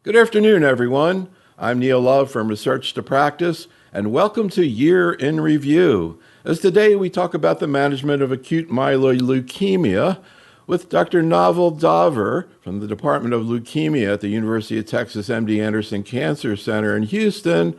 Good afternoon, everyone. I'm Neil Love from Research to Practice, and welcome to Year in Review. As today we talk about the management of acute myeloid leukemia with Dr. Naval from the Department of Leukemia at the University of Texas MD Anderson Cancer Center in Houston,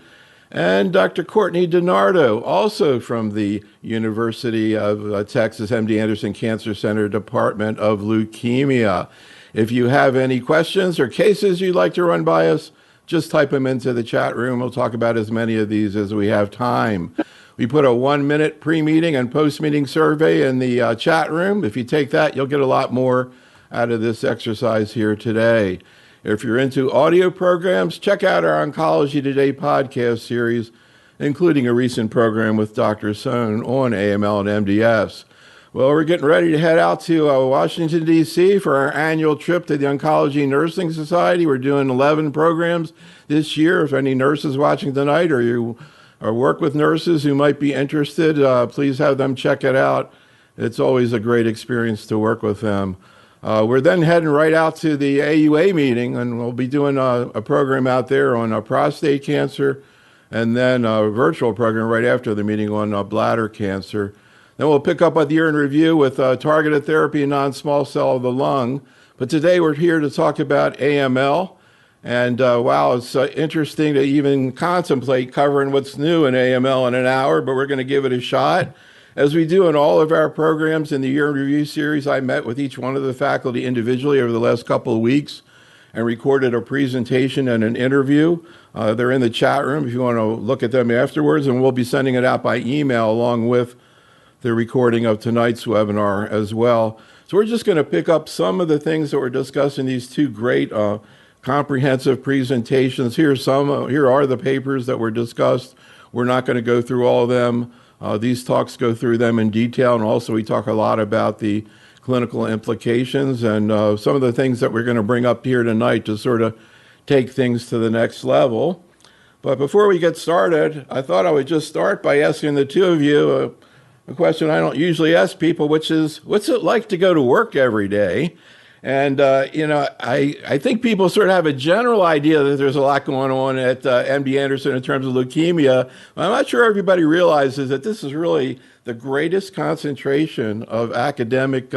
and Dr. Courtney DiNardo, also from the University of Texas MD Anderson Cancer Center Department of Leukemia. If you have any questions or cases you'd like to run by us, just type them into the chat room. We'll talk about as many of these as we have time. We put a 1-minute pre-meeting and post-meeting survey in the chat room. If you take that, you'll get a lot more out of this exercise here today. If you're into audio programs, check out our Oncology Today podcast series, including a recent program with Dr. Sohn on AML and MDS. Well, we're getting ready to head out to Washington, D.C. for our annual trip to the Oncology Nursing Society. We're doing 11 programs this year. If any nurses watching tonight or you work with nurses who might be interested, please have them check it out. It's always a great experience to work with them. We're then heading right out to the AUA meeting, and we'll be doing a program out there on prostate cancer, and then a virtual program right after the meeting on bladder cancer. Then we'll pick up with Year in Review with targeted therapy in non-small cell of the lung. But today we're here to talk about AML. And wow, it's interesting to even contemplate covering what's new in AML in an hour, but we're going to give it a shot. As we do in all of our programs in the Year in Review series, I met with each one of the faculty individually over the last couple of weeks and recorded a presentation and an interview. They're in the chat room if you want to look at them afterwards, and we'll be sending it out by email along with the recording of tonight's webinar as well. So we're just going to pick up some of the things that were discussed in these two great comprehensive presentations. Here are the papers that were discussed. We're not going to go through all of them. These talks go through them in detail, and also we talk a lot about the clinical implications and some of the things that we're going to bring up here tonight to sort of take things to the next level. But before we get started, I thought I would just start by asking the two of you a question I don't usually ask people, which is, what's it like to go to work every day? And, I think people sort of have a general idea that there's a lot going on at MD Anderson in terms of leukemia. I'm not sure everybody realizes that this is really the greatest concentration of academic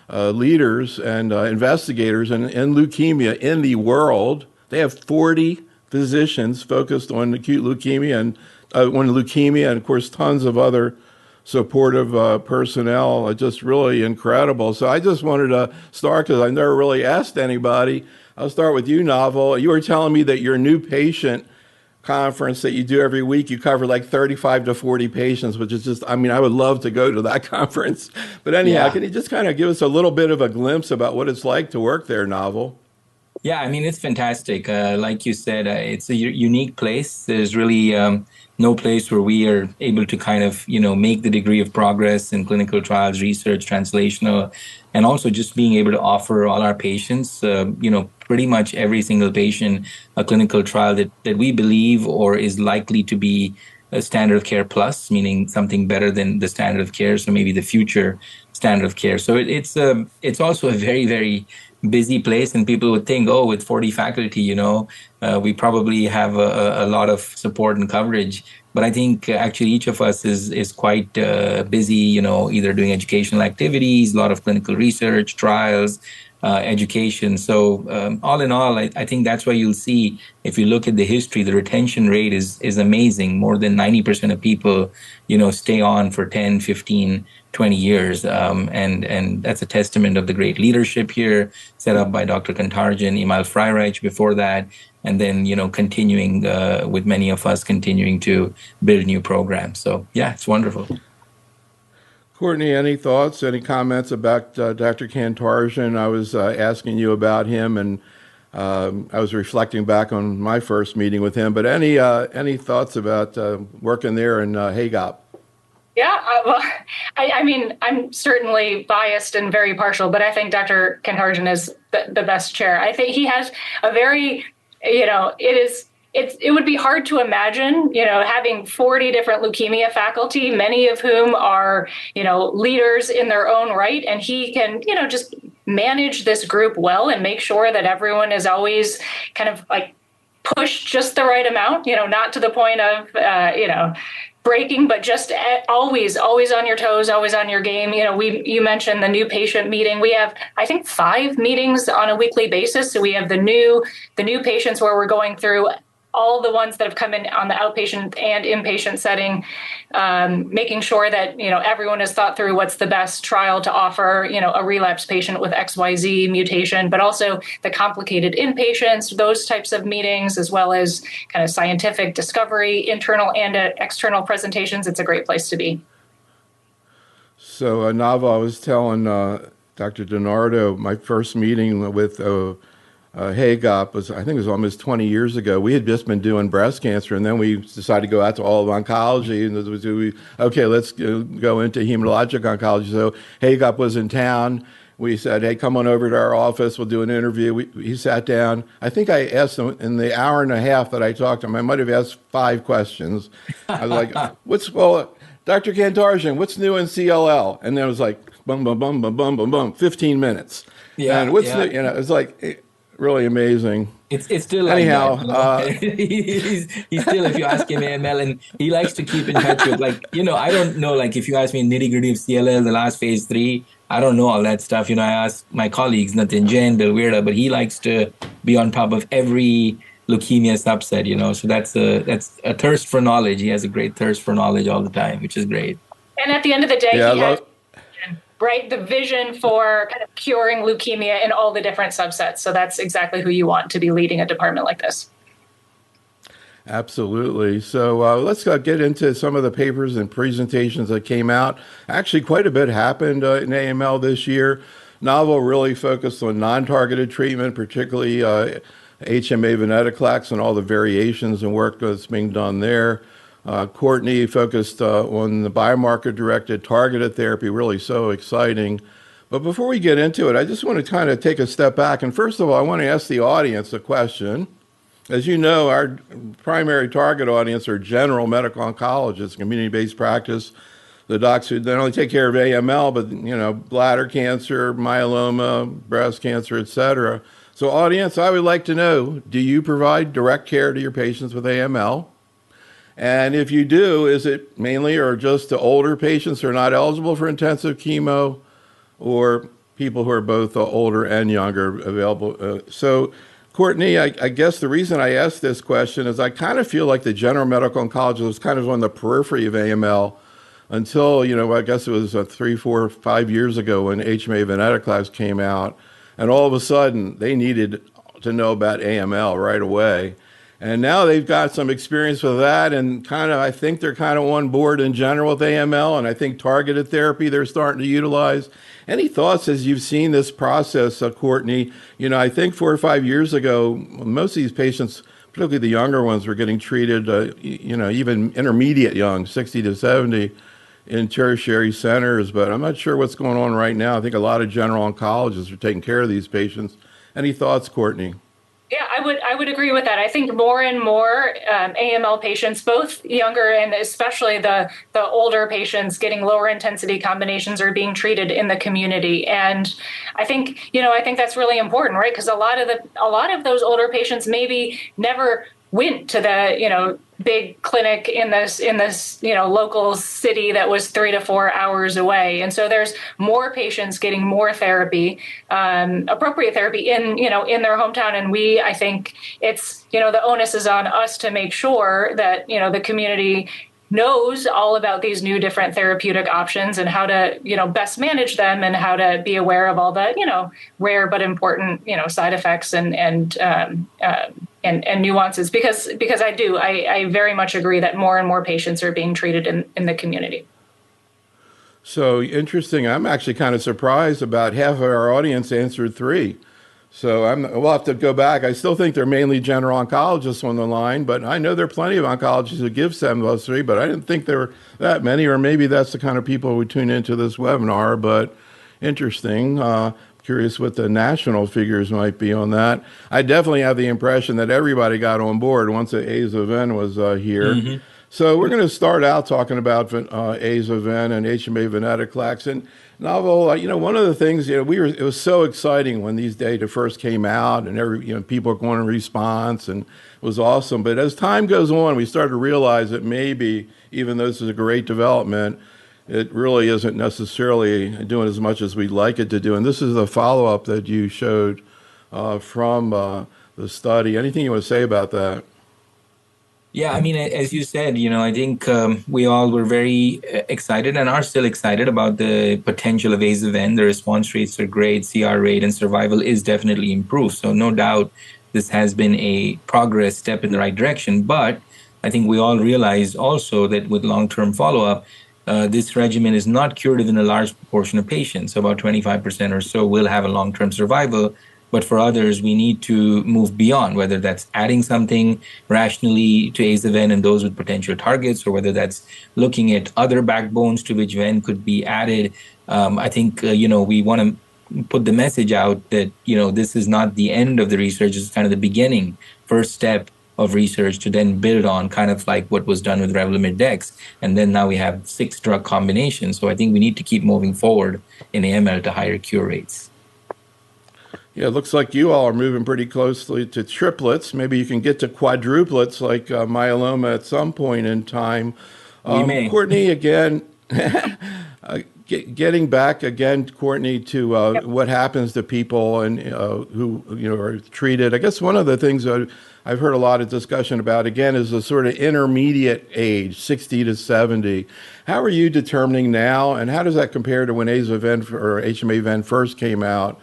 leaders and investigators in leukemia in the world. They have 40 physicians focused on acute leukemia and of course, tons of other supportive personnel, just really incredible. So I just wanted to start, because I never really asked anybody. I'll start with you, Naval. You were telling me that your new patient conference that you do every week, you cover like 35 to 40 patients, which is just, I would love to go to that conference. But anyhow, Can you just kind of give us a little bit of a glimpse about what it's like to work there, Naval? Yeah, it's fantastic. Like you said, it's a unique place. There's really no place where we are able to kind of, make the degree of progress in clinical trials, research, translational, and also just being able to offer all our patients, pretty much every single patient, a clinical trial that we believe or is likely to be a standard of care plus, meaning something better than the standard of care, so maybe the future standard of care. So it's also a very, very busy place, and people would think, oh, with 40 faculty, we probably have a lot of support and coverage. But I think actually each of us is quite busy, either doing educational activities, a lot of clinical research, trials, education. So all in all, I think that's why you'll see, if you look at the history, the retention rate is amazing. More than 90% of people, stay on for 10, 15, 20 years. And that's a testament of the great leadership here set up by Dr. Kantarjian, Emil Freireich before that, and then, continuing with many of us continuing to build new programs. So yeah, it's wonderful. Courtney, any thoughts, any comments about Dr. Kantarjian? I was asking you about him, and I was reflecting back on my first meeting with him. But any thoughts about working there in HAGOP? Yeah, well, I'm certainly biased and very partial, but I think Dr. Kantarjian is the best chair. I think he has a very, it it would be hard to imagine, having 40 different leukemia faculty, many of whom are, leaders in their own right. And he can, just manage this group well and make sure that everyone is always kind of like pushed just the right amount, not to the point of, breaking, but just always on your toes, always on your game. You mentioned the new patient meeting. We have, I think, 5 meetings on a weekly basis. So we have the new patients where we're going through all the ones that have come in on the outpatient and inpatient setting, making sure that, everyone has thought through what's the best trial to offer, a relapse patient with XYZ mutation, but also the complicated inpatients, those types of meetings, as well as kind of scientific discovery, internal and external presentations. It's a great place to be. So, Naval, I was telling Dr. DiNardo, my first meeting with HAGOP was, I think it was almost 20 years ago. We had just been doing breast cancer, and then we decided to go out to all of oncology, and okay, let's go into hematologic oncology. So HAGOP was in town. We said, hey, come on over to our office. We'll do an interview. He sat down. I think I asked him in the hour and a half that I talked to him, I might have asked 5 questions. I was like, Dr. Kantarjian, what's new in CLL? And then it was like, boom, boom, boom, boom, boom, boom, boom, 15 minutes. Yeah. And what's new? It's like, really amazing. It's still anyhow. Like that, he's still, if you ask him AML, and he likes to keep in touch with, I don't know, if you ask me nitty gritty of CLL, the last phase 3, I don't know all that stuff. I ask my colleagues, Nathan Jain, Bill Weirda, but he likes to be on top of every leukemia subset. So that's a thirst for knowledge. He has a great thirst for knowledge all the time, which is great. And at the end of the day, he has the vision for kind of curing leukemia in all the different subsets. So that's exactly who you want to be leading a department like this. Absolutely. So let's get into some of the papers and presentations that came out. Actually, quite a bit happened in AML this year. Naval really focused on non-targeted treatment, particularly HMA venetoclax and all the variations and work that's being done there. Courtney focused on the biomarker-directed targeted therapy, really so exciting. But before we get into it, I just want to kind of take a step back. And first of all, I want to ask the audience a question. As you know, our primary target audience are general medical oncologists, community-based practice, the docs who not only take care of AML, but, bladder cancer, myeloma, breast cancer, et cetera. So audience, I would like to know, do you provide direct care to your patients with AML? And if you do, is it mainly or just the older patients who are not eligible for intensive chemo, or people who are both older and younger available? So, Courtney, I guess the reason I asked this question is I kind of feel like the general medical oncologist was kind of on the periphery of AML until, I guess it was 3, 4, 5 years ago when HMA venetoclax came out. And all of a sudden, they needed to know about AML right away. And now they've got some experience with that, and I think they're kind of on board in general with AML, and I think targeted therapy they're starting to utilize. Any thoughts as you've seen this process, Courtney? I think 4 or 5 years ago, most of these patients, particularly the younger ones, were getting treated, even intermediate young, 60 to 70, in tertiary centers, but I'm not sure what's going on right now. I think a lot of general oncologists are taking care of these patients. Any thoughts, Courtney? Yeah, I would agree with that. I think more and more AML patients, both younger and especially the older patients getting lower intensity combinations, are being treated in the community. And I think that's really important, right? Because a lot of those older patients maybe never went to the big clinic in this local city that was 3 to 4 hours away, and so there's more patients getting more therapy, appropriate therapy in their hometown. And I think it's the onus is on us to make sure that the community knows all about these new different therapeutic options and how to best manage them, and how to be aware of all the rare but important side effects and nuances, because I very much agree that more and more patients are being treated in the community. So interesting. I'm actually kind of surprised about half of our audience answered 3. So we'll have to go back. I still think they're mainly general oncologists on the line, but I know there are plenty of oncologists who give 7+3, but I didn't think there were that many, or maybe that's the kind of people who tune into this webinar, but interesting. curious what the national figures might be on that. I definitely have the impression that everybody got on board once the Aza-Ven was here. So we're going to start out talking about Aza-Ven and HMA venetoclax. And Naval, one of the things, it was so exciting when these data first came out, and people are going in response, and it was awesome. But as time goes on, we started to realize that maybe, even though this is a great development, it really isn't necessarily doing as much as we'd like it to do. And this is the follow-up that you showed from the study. Anything you want to say about that? Yeah, I mean, as you said, I think we all were very excited and are still excited about the potential of Aza-Ven. The response rates are great, CR rate and survival is definitely improved. So no doubt this has been a progress step in the right direction. But I think we all realize also that with long-term follow-up, this regimen is not curative in a large proportion of patients. About 25% or so will have a long-term survival. But for others, we need to move beyond, whether that's adding something rationally to Aza-Ven and those with potential targets, or whether that's looking at other backbones to which Ven could be added. I think, we want to put the message out that, this is not the end of the research. It's kind of the beginning, first step of research to then build on, kind of like what was done with Revlimid Dex. And then now we have 6 drug combinations. So I think we need to keep moving forward in AML to higher cure rates. Yeah, it looks like you all are moving pretty closely to triplets. Maybe you can get to quadruplets like myeloma at some point in time. We may. Courtney, again, getting back again, Courtney, to what happens to people and who are treated. I guess one of the things I've heard a lot of discussion about, again, is the sort of intermediate age, 60 to 70. How are you determining now, and how does that compare to when Aza-Ven or HMA-Ven first came out,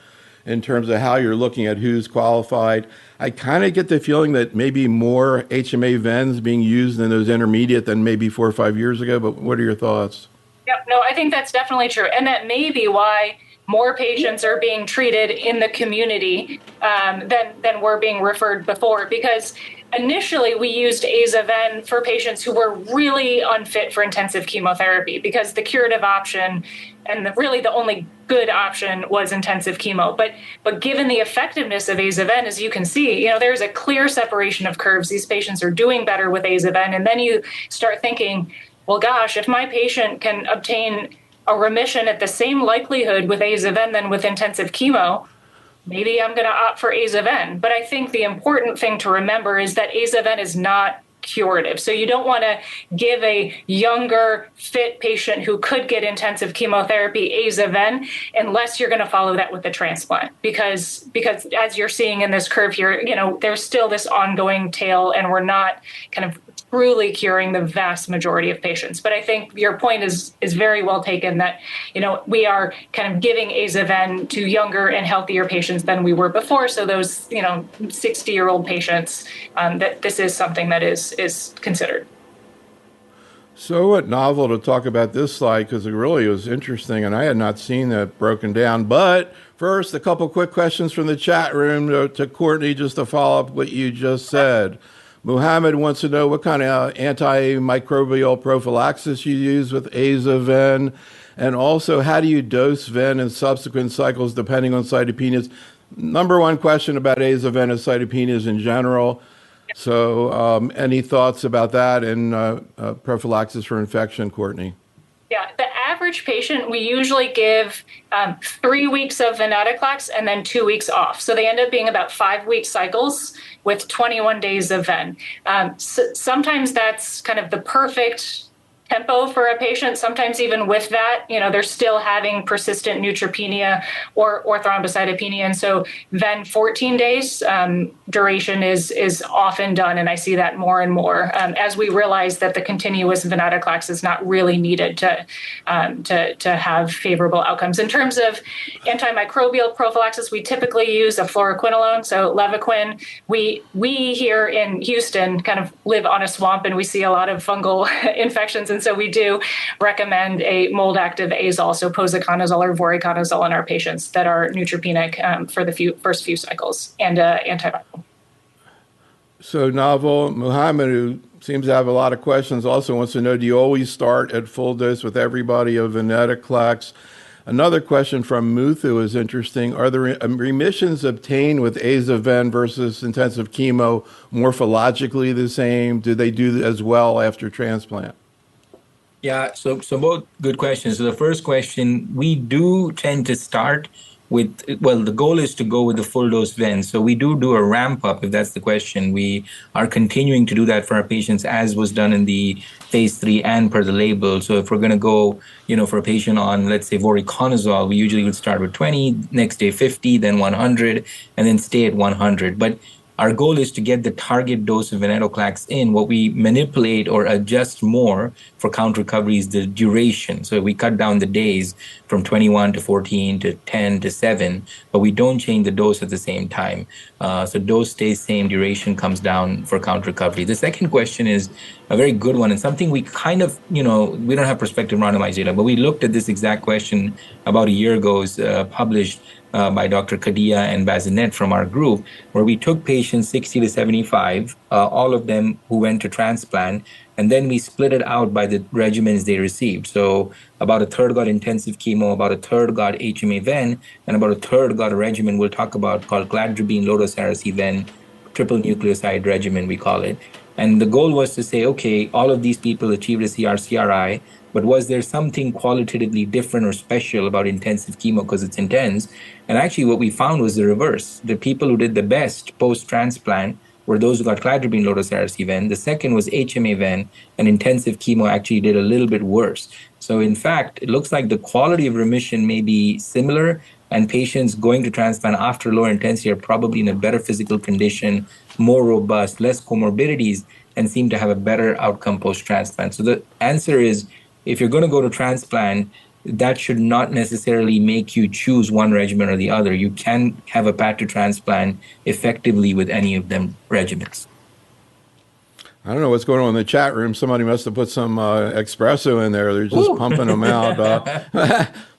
in terms of how you're looking at who's qualified? I kind of get the feeling that maybe more HMA-Vens being used in those intermediate than maybe 4 or 5 years ago, but what are your thoughts? Yep, no, I think that's definitely true. And that may be why more patients are being treated in the community than were being referred before, because initially we used Aza-Ven for patients who were really unfit for intensive chemotherapy, because the curative option and really the only good option was intensive chemo. But given the effectiveness of Aza-Ven, as you can see, there's a clear separation of curves. These patients are doing better with Aza-Ven. And then you start thinking, well, gosh, if my patient can obtain a remission at the same likelihood with Aza-Ven than with intensive chemo, maybe I'm going to opt for Aza-Ven. But I think the important thing to remember is that Aza-Ven is not curative. So you don't want to give a younger, fit patient who could get intensive chemotherapy Aza-Ven unless you're going to follow that with a transplant. Because as you're seeing in this curve here, there's still this ongoing tail, and we're not kind of truly curing the vast majority of patients. But I think your point is very well taken, that, we are kind of giving Aza-Ven to younger and healthier patients than we were before. So those, 60-year-old patients, that this is something that is considered. So what novel to talk about this slide, because it really was interesting, and I had not seen that broken down. But first, a couple quick questions from the chat room to Courtney, just to follow up what you just said. Muhammad wants to know what kind of antimicrobial prophylaxis you use with Aza-Ven, and also how do you dose Ven in subsequent cycles depending on cytopenias? Number one question about Aza-Ven is cytopenias in general. So any thoughts about that and prophylaxis for infection, Courtney? Yeah, the average patient, we usually give 3 weeks of venetoclax and then 2 weeks off. So they end up being about 5-week cycles with 21 days of Ven. Sometimes that's kind of the perfect tempo for a patient. Sometimes even with that, they're still having persistent neutropenia or thrombocytopenia. And so Ven 14 days duration is often done. And I see that more and more as we realize that the continuous venetoclax is not really needed to have favorable outcomes. In terms of antimicrobial prophylaxis, we typically use a fluoroquinolone, so Levaquin. We here in Houston kind of live on a swamp, and we see a lot of fungal infections. And so we do recommend a mold-active azole, so posaconazole or voriconazole in our patients that are neutropenic for the first few cycles, and antiviral. So Naval, Muhammad, who seems to have a lot of questions, also wants to know, do you always start at full dose with everybody of venetoclax? Another question from Muthu is interesting. Are the remissions obtained with azaven versus intensive chemo morphologically the same? Do they do as well after transplant? Yeah, so both good questions. So the first question, we do tend to start with, well, the goal is to go with the full dose ven. So we do a ramp up, if that's the question. We are continuing to do that for our patients, as was done in the phase 3 and per the label. So if we're going to go, for a patient on, let's say, voriconazole, we usually would start with 20, next day 50, then 100, and then stay at 100. But our goal is to get the target dose of venetoclax in. What we manipulate or adjust more for count recovery is the duration. So we cut down the days from 21 to 14 to 10 to 7, but we don't change the dose at the same time. So dose stays same, duration comes down for count recovery. The second question is a very good one, and something we kind of, we don't have prospective randomized data, but we looked at this exact question about a year ago. It was published by Dr. Kadia and Bazinet from our group, where we took patients 60 to 75, all of them who went to transplant, and then we split it out by the regimens they received. So about a third got intensive chemo, about a third got HMA-VEN, and about a third got a regimen we'll talk about called cladribine, low-dose Ara-C-VEN, triple nucleoside regimen, we call it. And the goal was to say, okay, all of these people achieved a CR/CRi, but was there something qualitatively different or special about intensive chemo because it's intense? And actually what we found was the reverse. The people who did the best post-transplant were those who got cladribine, low-dose Ara-C-VEN. The second was HMA-VEN, and intensive chemo actually did a little bit worse. So in fact, it looks like the quality of remission may be similar, and patients going to transplant after lower intensity are probably in a better physical condition, more robust, less comorbidities, and seem to have a better outcome post-transplant. So the answer is, if you're going to go to transplant, that should not necessarily make you choose one regimen or the other. You can have a path to transplant effectively with any of them regimens. I don't know what's going on in the chat room. Somebody must have put some espresso in there. They're just pumping them out.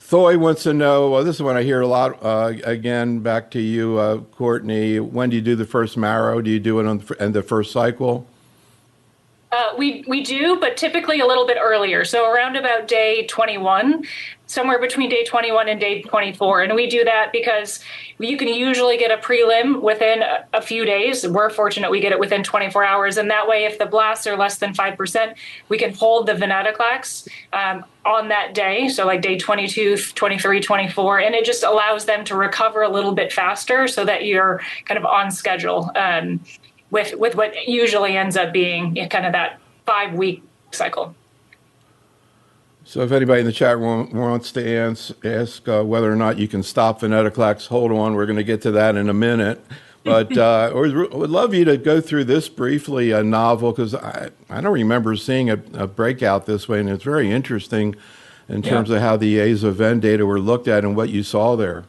Thoy wants to know, well, this is one I hear a lot. Again, back to you, Courtney. When do you do the first marrow? Do you do it on the first cycle? We do, but typically a little bit earlier. So around about day 21, somewhere between day 21 and day 24. And we do that because you can usually get a prelim within a few days. We're fortunate we get it within 24 hours. And that way, if the blasts are less than 5%, we can hold the venetoclax on that day. So like day 22, 23, 24. And it just allows them to recover a little bit faster so that you're kind of on schedule. With what usually ends up being kind of that 5-week cycle. So if anybody in the chat room wants to ask whether or not you can stop venetoclax, hold on. We're going to get to that in a minute. But I would love you to go through this briefly, Naval, because I don't remember seeing a breakout this way, and it's very interesting in terms of how the aza-ven data were looked at and what you saw there.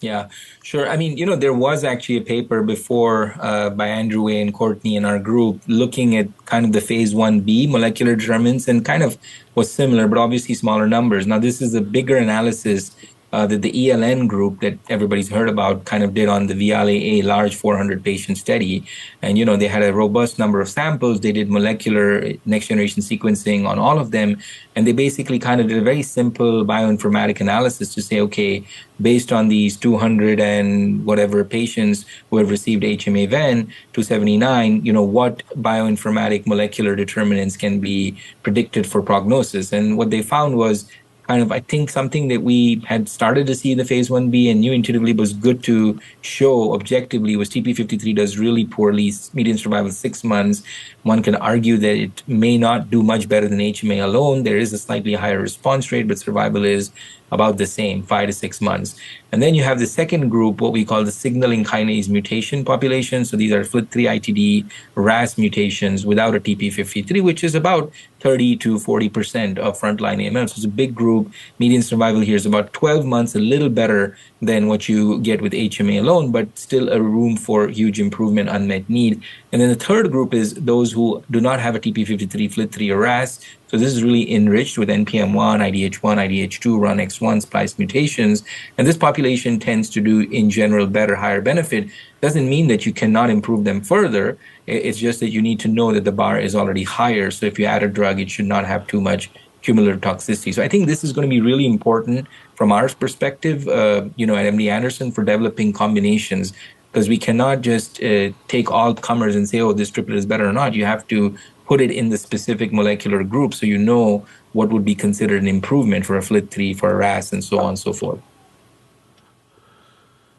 Yeah, sure. I mean, there was actually a paper before by Andrew Way and Courtney in our group looking at kind of the phase 1b molecular determinants, and kind of was similar, but obviously smaller numbers. Now, this is a bigger analysis that the ELN group that everybody's heard about kind of did on the VIALE-A large 400 patient study. And, they had a robust number of samples. They did molecular next generation sequencing on all of them. And they basically kind of did a very simple bioinformatic analysis to say, okay, based on these 200 and whatever patients who have received HMA-VEN, 279, what bioinformatic molecular determinants can be predicted for prognosis. And what they found was kind of, I think, something that we had started to see in the phase 1b and knew intuitively was good to show objectively was TP53 does really poorly, median survival 6 months. One can argue that it may not do much better than HMA alone. There is a slightly higher response rate, but survival is about the same, 5 to 6 months. And then you have the second group, what we call the signaling kinase mutation population. So these are FLT3 ITD RAS mutations without a TP53, which is about 30 to 40% of frontline AML. So it's a big group. Median survival here is about 12 months, a little better than what you get with HMA alone, but still a room for huge improvement, unmet need. And then the third group is those who do not have a TP53, FLT3, or RAS. So this is really enriched with NPM1, IDH1, IDH2, RUNX1 splice mutations. And this population tends to do, in general, better, higher benefit. Doesn't mean that you cannot improve them further. It's just that you need to know that the bar is already higher. So if you add a drug, it should not have too much cumulative toxicity. So I think this is going to be really important from our perspective, at MD Anderson for developing combinations, because we cannot just take all comers and say, oh, this triplet is better or not. You have to put it in the specific molecular group so you know what would be considered an improvement for a FLT3, for a RAS, and so on and so forth.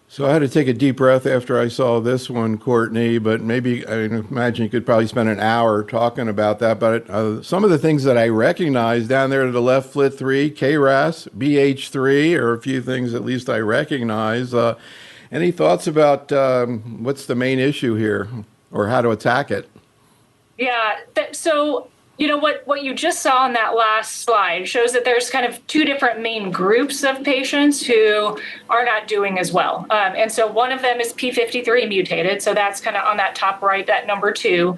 So I had to take a deep breath after I saw this one, Courtney, but maybe I imagine you could probably spend an hour talking about that. But some of the things that I recognize down there to the left, FLT3, KRAS, BH3, are a few things at least I recognize. Any thoughts about what's the main issue here or how to attack it? Yeah. So, what you just saw on that last slide shows that there's kind of two different main groups of patients who are not doing as well. And so one of them is P53 mutated. So that's kind of on that top right, that number 2,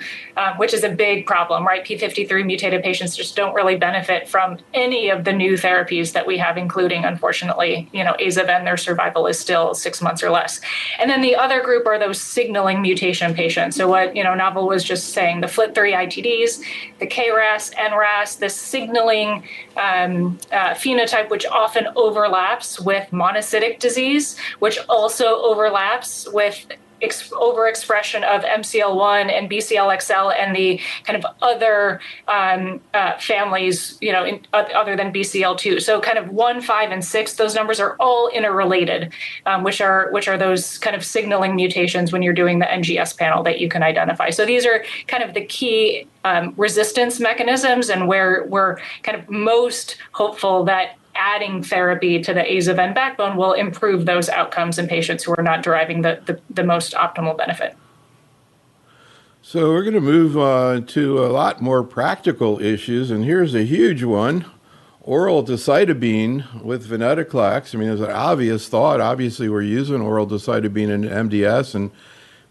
which is a big problem, right? P53 mutated patients just don't really benefit from any of the new therapies that we have, including, unfortunately, Aza-Ven, their survival is still 6 months or less. And then the other group are those signaling mutation patients. So what, Naval was just saying, the FLT3 ITDs, the KRAS, NRAS, the signaling phenotype, which often overlaps with monocytic disease, which also overlaps with overexpression of MCL1 and BCL-XL and the kind of other families, other than BCL2. So kind of 1, 5, and 6, those numbers are all interrelated, which are those kind of signaling mutations when you're doing the NGS panel that you can identify. So these are kind of the key resistance mechanisms, and where we're kind of most hopeful that adding therapy to the Aza-Ven backbone will improve those outcomes in patients who are not deriving the most optimal benefit. So we're going to move to a lot more practical issues, and here's a huge one. Oral decitabine with venetoclax. I mean, there's an obvious thought. Obviously, we're using oral decitabine in MDS, and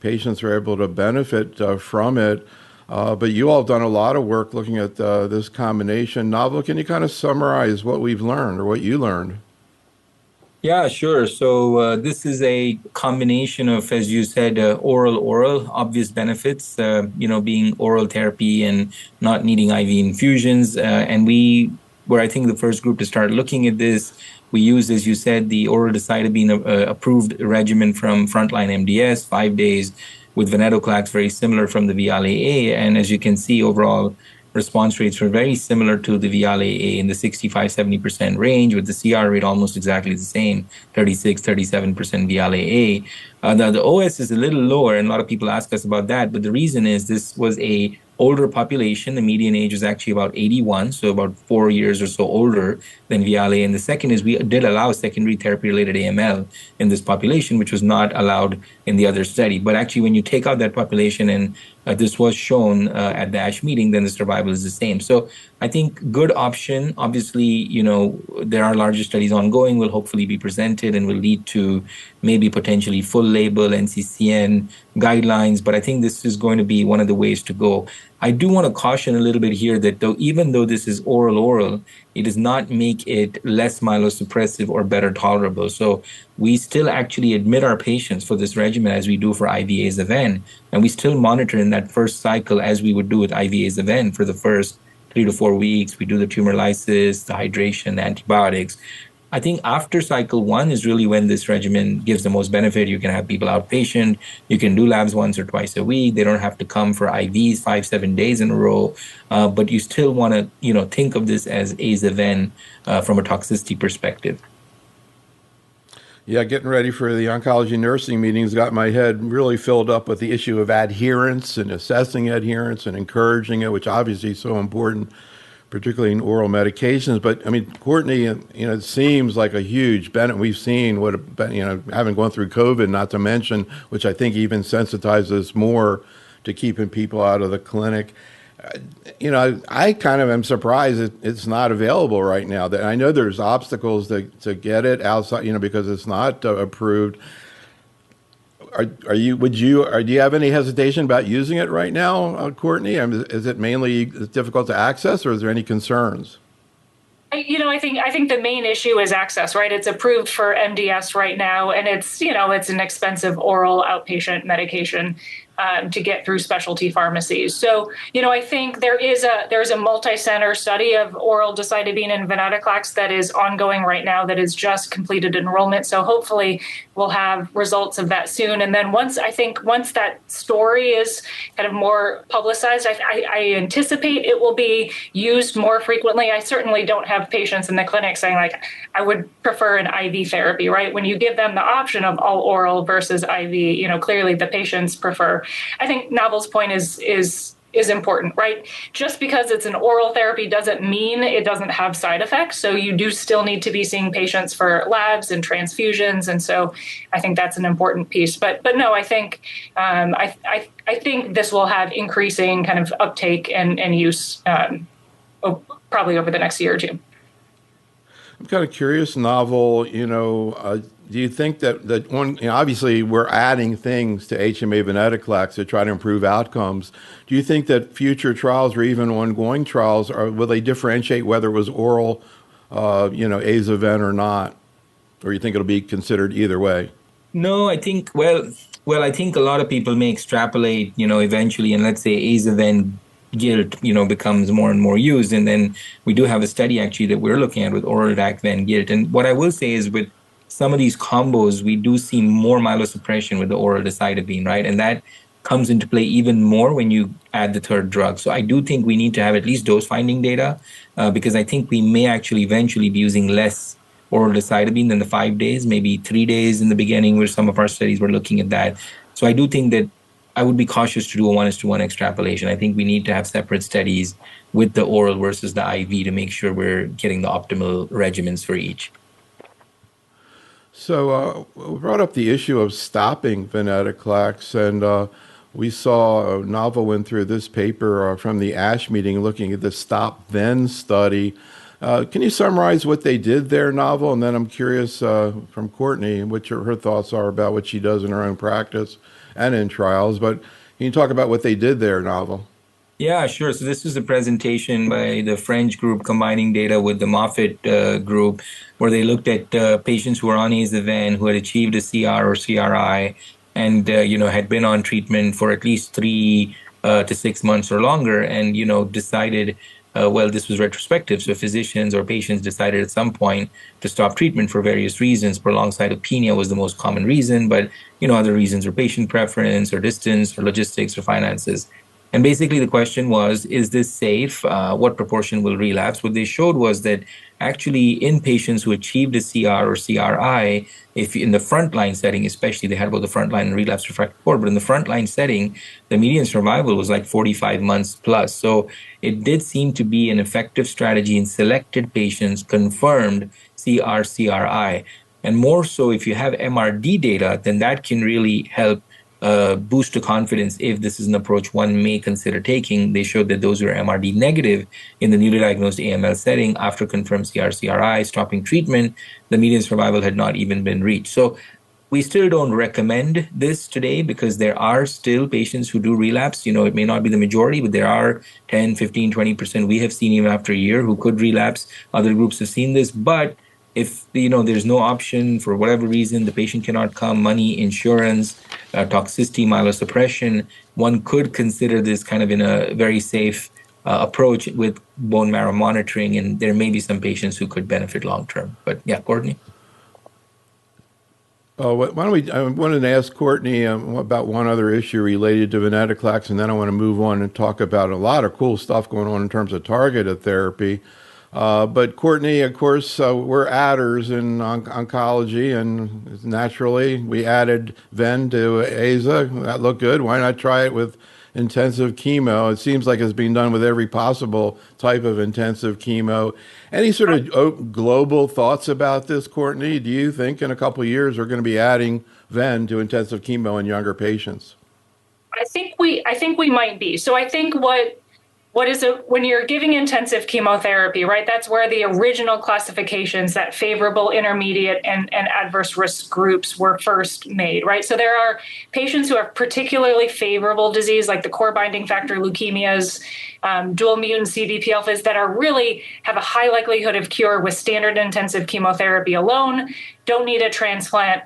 patients are able to benefit from it. But you all have done a lot of work looking at this combination. Naval, can you kind of summarize what we've learned or what you learned? Yeah, sure. So this is a combination of, as you said, oral, obvious benefits, being oral therapy and not needing IV infusions. And we were, I think, the first group to start looking at this. We used, as you said, the oral decitabine approved regimen from frontline MDS, 5 days, with venetoclax, very similar from the VIALE-A. And as you can see, overall response rates were very similar to the VIALE-A in the 65-70% range, with the CR rate almost exactly the same, 36-37% VIALE-A. The OS is a little lower, and a lot of people ask us about that. But the reason is this was a older population. The median age is actually about 81, so about 4 years or so older than VIALE. And the second is we did allow secondary therapy-related AML in this population, which was not allowed in the other study. But actually, when you take out that population, and this was shown at the ASH meeting, then the survival is the same. So I think good option. Obviously, there are larger studies ongoing, will hopefully be presented and will lead to maybe potentially full label NCCN guidelines. But I think this is going to be one of the ways to go. I do want to caution a little bit here that even though this is oral, it does not make it less myelosuppressive or better tolerable. So we still actually admit our patients for this regimen as we do for IV Aza-Ven, and we still monitor in that first cycle as we would do with IV Aza-Ven for the first 3 to 4 weeks. We do the tumor lysis, the hydration, the antibiotics. I think after cycle 1 is really when this regimen gives the most benefit. You can have people outpatient. You can do labs once or twice a week. They don't have to come for IVs 5-7 days in a row. But you still want to, think of this as Aza-Ven from a toxicity perspective. Yeah, getting ready for the oncology nursing meetings got my head really filled up with the issue of adherence and assessing adherence and encouraging it, which obviously is so important, particularly in oral medications. But I mean, Courtney, it seems like a huge benefit. We've seen having gone through COVID, not to mention, which I think even sensitizes more to keeping people out of the clinic. I kind of am surprised it's not available right now. That I know there's obstacles to get it outside, because it's not approved. Do you have any hesitation about using it right now, Courtney? Is it mainly difficult to access, or is there any concerns? I think the main issue is access, right? It's approved for MDS right now, and it's an expensive oral outpatient medication. to get through specialty pharmacies. So, I think there's a multi-center study of oral decitabine and venetoclax that is ongoing right now that is just completed enrollment. So hopefully we'll have results of that soon. And then once that story is kind of more publicized, I anticipate it will be used more frequently. I certainly don't have patients in the clinic saying like, I would prefer an IV therapy, right? When you give them the option of all oral versus IV, clearly the patients prefer. I think Naval's point is important, right? Just because it's an oral therapy doesn't mean it doesn't have side effects. So you do still need to be seeing patients for labs and transfusions, and so I think that's an important piece. But no, I think I think this will have increasing kind of uptake and use probably over the next year or two. I'm kind of curious, Naval, do you think that one, obviously we're adding things to HMA venetoclax to try to improve outcomes. Do you think that future trials or even ongoing trials, will they differentiate whether it was oral, aza-ven or not? Or you think it'll be considered either way? No, I think, I think a lot of people may extrapolate, eventually, and let's say aza-ven gilt, becomes more and more used. And then we do have a study actually that we're looking at with oral dac-ven gilt. And what I will say is with some of these combos, we do see more myelosuppression with the oral decitabine, right? And that comes into play even more when you add the third drug. So I do think we need to have at least dose-finding data because I think we may actually eventually be using less oral decitabine than the 5 days, maybe 3 days in the beginning, where some of our studies were looking at that. So I do think that I would be cautious to do a 1:1 extrapolation. I think we need to have separate studies with the oral versus the IV to make sure we're getting the optimal regimens for each. So we brought up the issue of stopping venetoclax, and we saw Naval went through this paper from the ASH meeting looking at the stop-ven study. Can you summarize what they did there, Naval? And then I'm curious from Courtney what her thoughts are about what she does in her own practice and in trials. But can you talk about what they did there, Naval? Yeah, sure. So this was a presentation by the French group combining data with the Moffitt group, where they looked at patients who were on aza-ven who had achieved a CR or CRI and, had been on treatment for at least 3 to 6 months or longer and, decided, this was retrospective. So physicians or patients decided at some point to stop treatment for various reasons. Prolonged cytopenia was the most common reason, but, other reasons were patient preference or distance or logistics or finances. And basically the question was, is this safe? What proportion will relapse? What they showed was that actually in patients who achieved a CR or CRI, if in the frontline setting, especially they had both the frontline and relapse refractory core, but in the frontline setting, the median survival was like 45 months plus. So it did seem to be an effective strategy in selected patients, confirmed CR, CRI. And more so if you have MRD data, then that can really help boost the confidence if this is an approach one may consider taking. They showed that those who are MRD negative in the newly diagnosed AML setting after confirmed CR/CRI, stopping treatment, the median survival had not even been reached. So we still don't recommend this today because there are still patients who do relapse. It may not be the majority, but there are 10, 15, 20% we have seen even after a year who could relapse. Other groups have seen this, but if there's no option for whatever reason, the patient cannot come, money, insurance, toxicity, myelosuppression, one could consider this kind of in a very safe approach with bone marrow monitoring, and there may be some patients who could benefit long term. But yeah, Courtney. I wanted to ask Courtney about one other issue related to venetoclax, and then I want to move on and talk about a lot of cool stuff going on in terms of targeted therapy. But Courtney, of course, we're adders in oncology, and naturally we added ven to aza. That looked good. Why not try it with intensive chemo? It seems like it's being done with every possible type of intensive chemo. Any sort of global thoughts about this, Courtney? Do you think in a couple of years we're going to be adding ven to intensive chemo in younger patients? I think we might be. So I think when you're giving intensive chemotherapy, right, that's where the original classifications, that favorable, intermediate, and adverse risk groups were first made, right? So there are patients who have particularly favorable disease, like the core binding factor leukemias, dual mutant CBP-alphas that are really have a high likelihood of cure with standard intensive chemotherapy alone, don't need a transplant.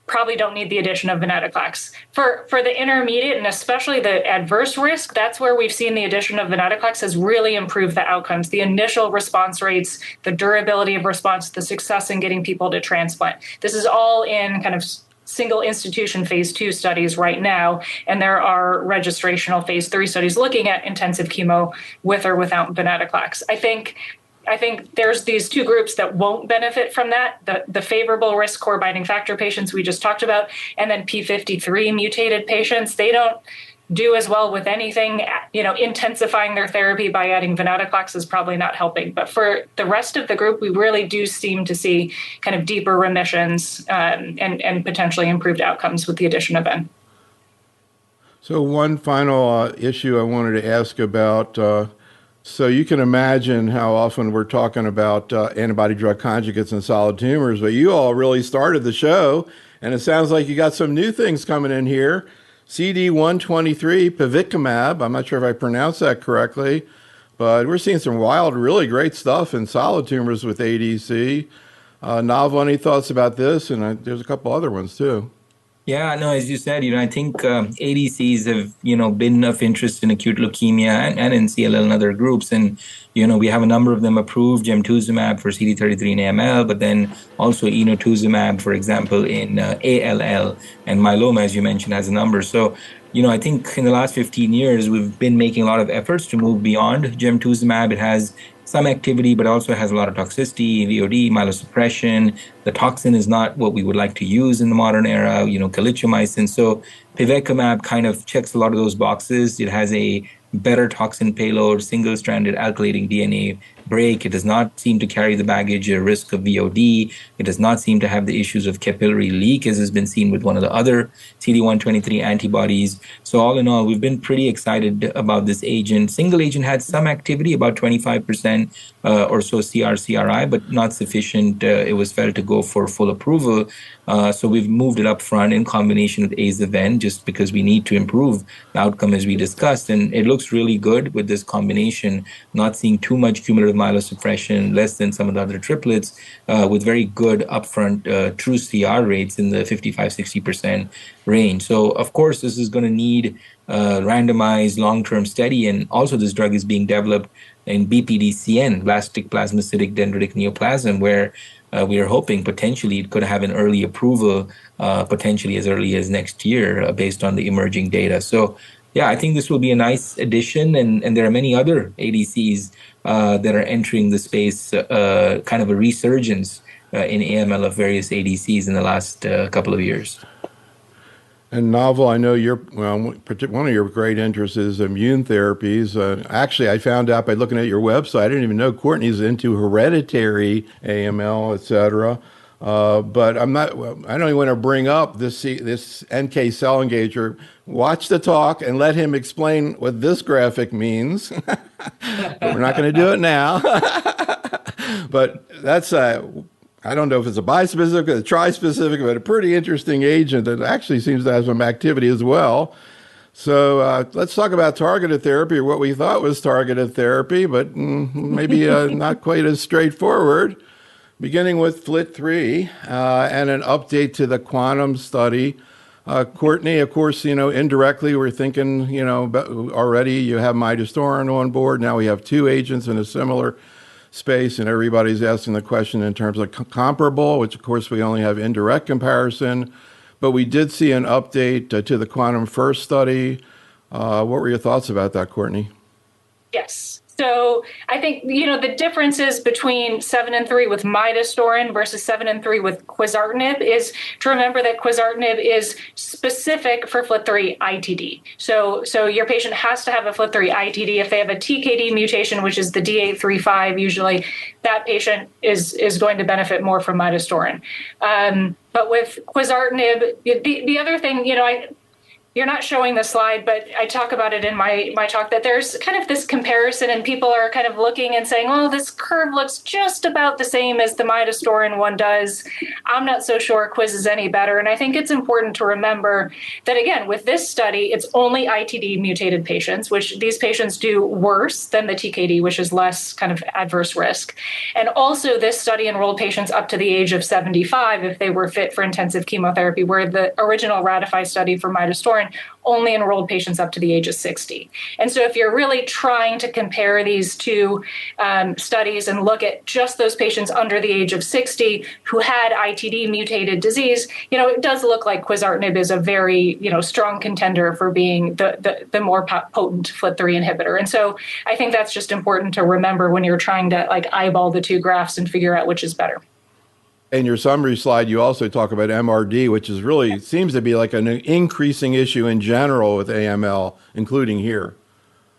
probably don't need the addition of venetoclax. For the intermediate and especially the adverse risk, that's where we've seen the addition of venetoclax has really improved the outcomes, the initial response rates, the durability of response, the success in getting people to transplant. This is all in kind of single institution phase 2 studies right now, and there are registrational phase 3 studies looking at intensive chemo with or without venetoclax. I think there's these two groups that won't benefit from that, the favorable risk core binding factor patients we just talked about, and then P53 mutated patients. They don't do as well with anything. Intensifying their therapy by adding venetoclax is probably not helping. But for the rest of the group, we really do seem to see kind of deeper remissions and potentially improved outcomes with the addition of N. So one final issue I wanted to ask about. So you can imagine how often we're talking about antibody drug conjugates and solid tumors, but you all really started the show, and it sounds like you got some new things coming in here. CD123, pivekimab, I'm not sure if I pronounced that correctly, but we're seeing some wild, really great stuff in solid tumors with ADC. Naval, any thoughts about this? And there's a couple other ones too. Yeah, no, as you said, I think ADCs have, been of interest in acute leukemia and in CLL and other groups. And, we have a number of them approved, gemtuzumab for CD33 in AML, but then also inotuzumab, for example, in ALL, and myeloma, as you mentioned, has a number. So, I think in the last 15 years, we've been making a lot of efforts to move beyond gemtuzumab. It has some activity, but also has a lot of toxicity, VOD, myelosuppression. The toxin is not what we would like to use in the modern era, calicheamicin. So pivekimab kind of checks a lot of those boxes. It has a better toxin payload, single-stranded alkylating DNA break. It does not seem to carry the baggage or risk of VOD. It does not seem to have the issues of capillary leak, as has been seen with one of the other CD123 antibodies. So all in all, we've been pretty excited about this agent. Single agent had some activity, about 25% or so CR/CRI, but not sufficient. It was felt to go for full approval. So we've moved it up front in combination with aza-ven, just because we need to improve the outcome as we discussed. And it looks really good with this combination, not seeing too much cumulative myelosuppression, less than some of the other triplets, with very good upfront true CR rates in the 55-60% range. So, of course, this is going to need randomized long-term study. And also this drug is being developed in BPDCN, blastic plasmacytic dendritic neoplasm, where we are hoping potentially it could have an early approval, potentially as early as next year, based on the emerging data. So, yeah, I think this will be a nice addition. And there are many other ADCs that are entering the space, kind of a resurgence in AML of various ADCs in the last couple of years. And Naval, I know one of your great interests is immune therapies. Actually, I found out by looking at your website, I didn't even know Courtney's into hereditary AML, et cetera. But I don't even want to bring up this NK cell engager. Watch the talk and let him explain what this graphic means. But we're not going to do it now. But that's I don't know if it's a bispecific or a trispecific, but a pretty interesting agent that actually seems to have some activity as well. So let's talk about targeted therapy, or what we thought was targeted therapy, but maybe not quite as straightforward. Beginning with FLT3 and an update to the quantum study. Courtney, of course, indirectly we're thinking, already you have midostaurin on board. Now we have two agents in a similar space, and everybody's asking the question in terms of comparable, which of course we only have indirect comparison. But we did see an update to the quantum first study. What were your thoughts about that, Courtney? Yes. So I think, the differences between 7 and 3 with midostaurin versus 7 and 3 with quizartinib is to remember that quizartinib is specific for FLT3 ITD. So your patient has to have a FLT3 ITD. If they have a TKD mutation, which is the D835, usually that patient is going to benefit more from midostaurin. But with quizartinib, the other thing, you're not showing the slide, but I talk about it in my talk, that there's kind of this comparison, and people are kind of looking and saying, well, this curve looks just about the same as the midostaurin one does. I'm not so sure quiz is any better. And I think it's important to remember that, again, with this study, it's only ITD mutated patients, which these patients do worse than the TKD, which is less kind of adverse risk. And also this study enrolled patients up to the age of 75 if they were fit for intensive chemotherapy, where the original RATIFY study for midostaurin only enrolled patients up to the age of 60. And so if you're really trying to compare these two studies and look at just those patients under the age of 60 who had ITD mutated disease, it does look like quizartinib is a very, strong contender for being the more potent FLT3 inhibitor. And so I think that's just important to remember when you're trying to eyeball the two graphs and figure out which is better. In your summary slide, you also talk about MRD, which is really seems to be like an increasing issue in general with AML, including here.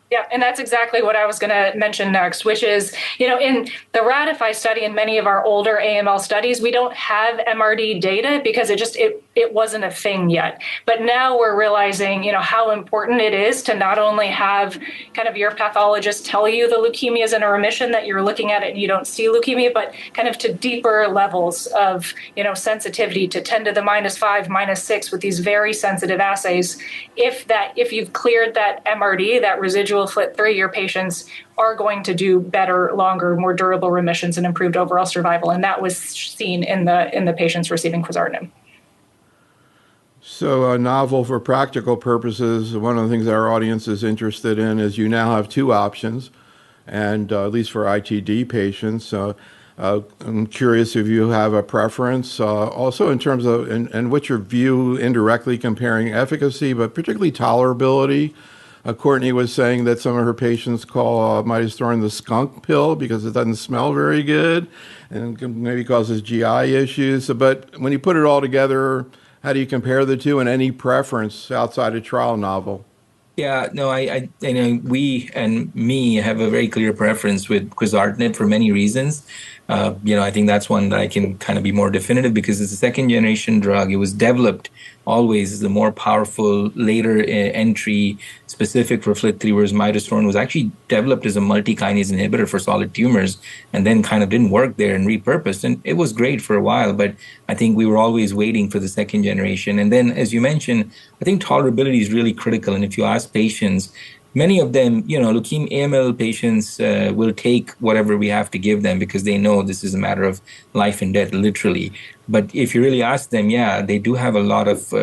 Yeah, and that's exactly what I was going to mention next, which is, in the RATIFY study and many of our older AML studies, we don't have MRD data because it wasn't a thing yet. But now we're realizing, how important it is to not only have kind of your pathologist tell you the leukemia is in a remission, that you're looking at it and you don't see leukemia, but kind of to deeper levels of, sensitivity to 10 to the -5, -6 with these very sensitive assays. If you've cleared that MRD, that residual FLT3, your patients are going to do better, longer, more durable remissions and improved overall survival. And that was seen in the patients receiving quizartinib. So Naval, for practical purposes, one of the things our audience is interested in is you now have two options, and at least for ITD patients. I'm curious if you have a preference, also in terms of, and what's your view indirectly comparing efficacy, but particularly tolerability. Courtney was saying that some of her patients call midostaurin the skunk pill because it doesn't smell very good and maybe causes GI issues. But when you put it all together, how do you compare the two, and any preference outside of trial, Naval? Yeah, no, we and me have a very clear preference with quizartinib for many reasons. I think that's one that I can kind of be more definitive because it's a second generation drug. It was developed always as a more powerful later entry specific for FLT3, whereas midostaurin was actually developed as a multi-kinase inhibitor for solid tumors and then kind of didn't work there and repurposed. And it was great for a while, but I think we were always waiting for the second generation. And then, as you mentioned, I think tolerability is really critical. And if you ask patients, many of them, leukemia AML patients will take whatever we have to give them because they know this is a matter of life and death, literally. But if you really ask them, yeah, they do have a lot of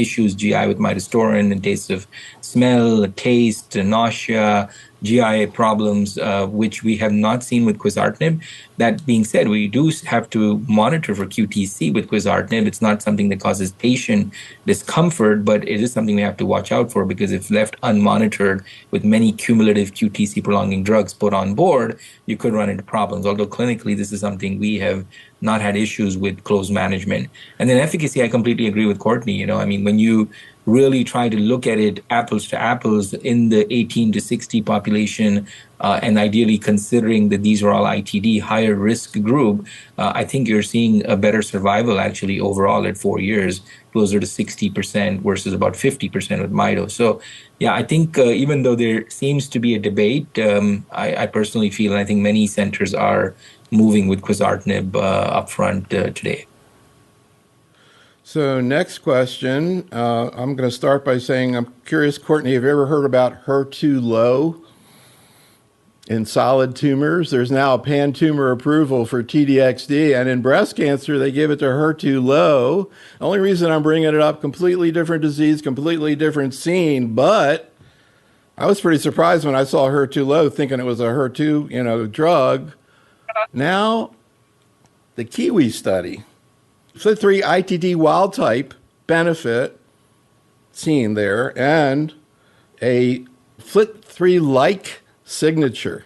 issues, GI with midostaurin, and taste of smell, taste, nausea, GI problems, which we have not seen with quizartinib. That being said, we do have to monitor for QTc with quizartinib. It's not something that causes patient discomfort, but it is something we have to watch out for because if left unmonitored with many cumulative QTc prolonging drugs put on board, you could run into problems. Although clinically, this is something we have not had issues with close management. And then efficacy, I completely agree with Courtney. When you really try to look at it apples to apples in the 18 to 60 population, and ideally considering that these are all ITD, higher risk group, I think you're seeing a better survival actually overall at 4 years, closer to 60% versus about 50% with Mido. So yeah, I think even though there seems to be a debate, I personally feel, and I think many centers are moving with quizartinib up front today. So next question, I'm going to start by saying, I'm curious, Courtney, have you ever heard about HER2 low in solid tumors? There's now a pan-tumor approval for TDXD, and in breast cancer, they give it to HER2 low. The only reason I'm bringing it up, completely different disease, completely different scene, but I was pretty surprised when I saw HER2 low, thinking it was a HER2, drug. Now, the Kiwi study, FLT3 ITD wild type benefit seen there, and a FLT3-like signature.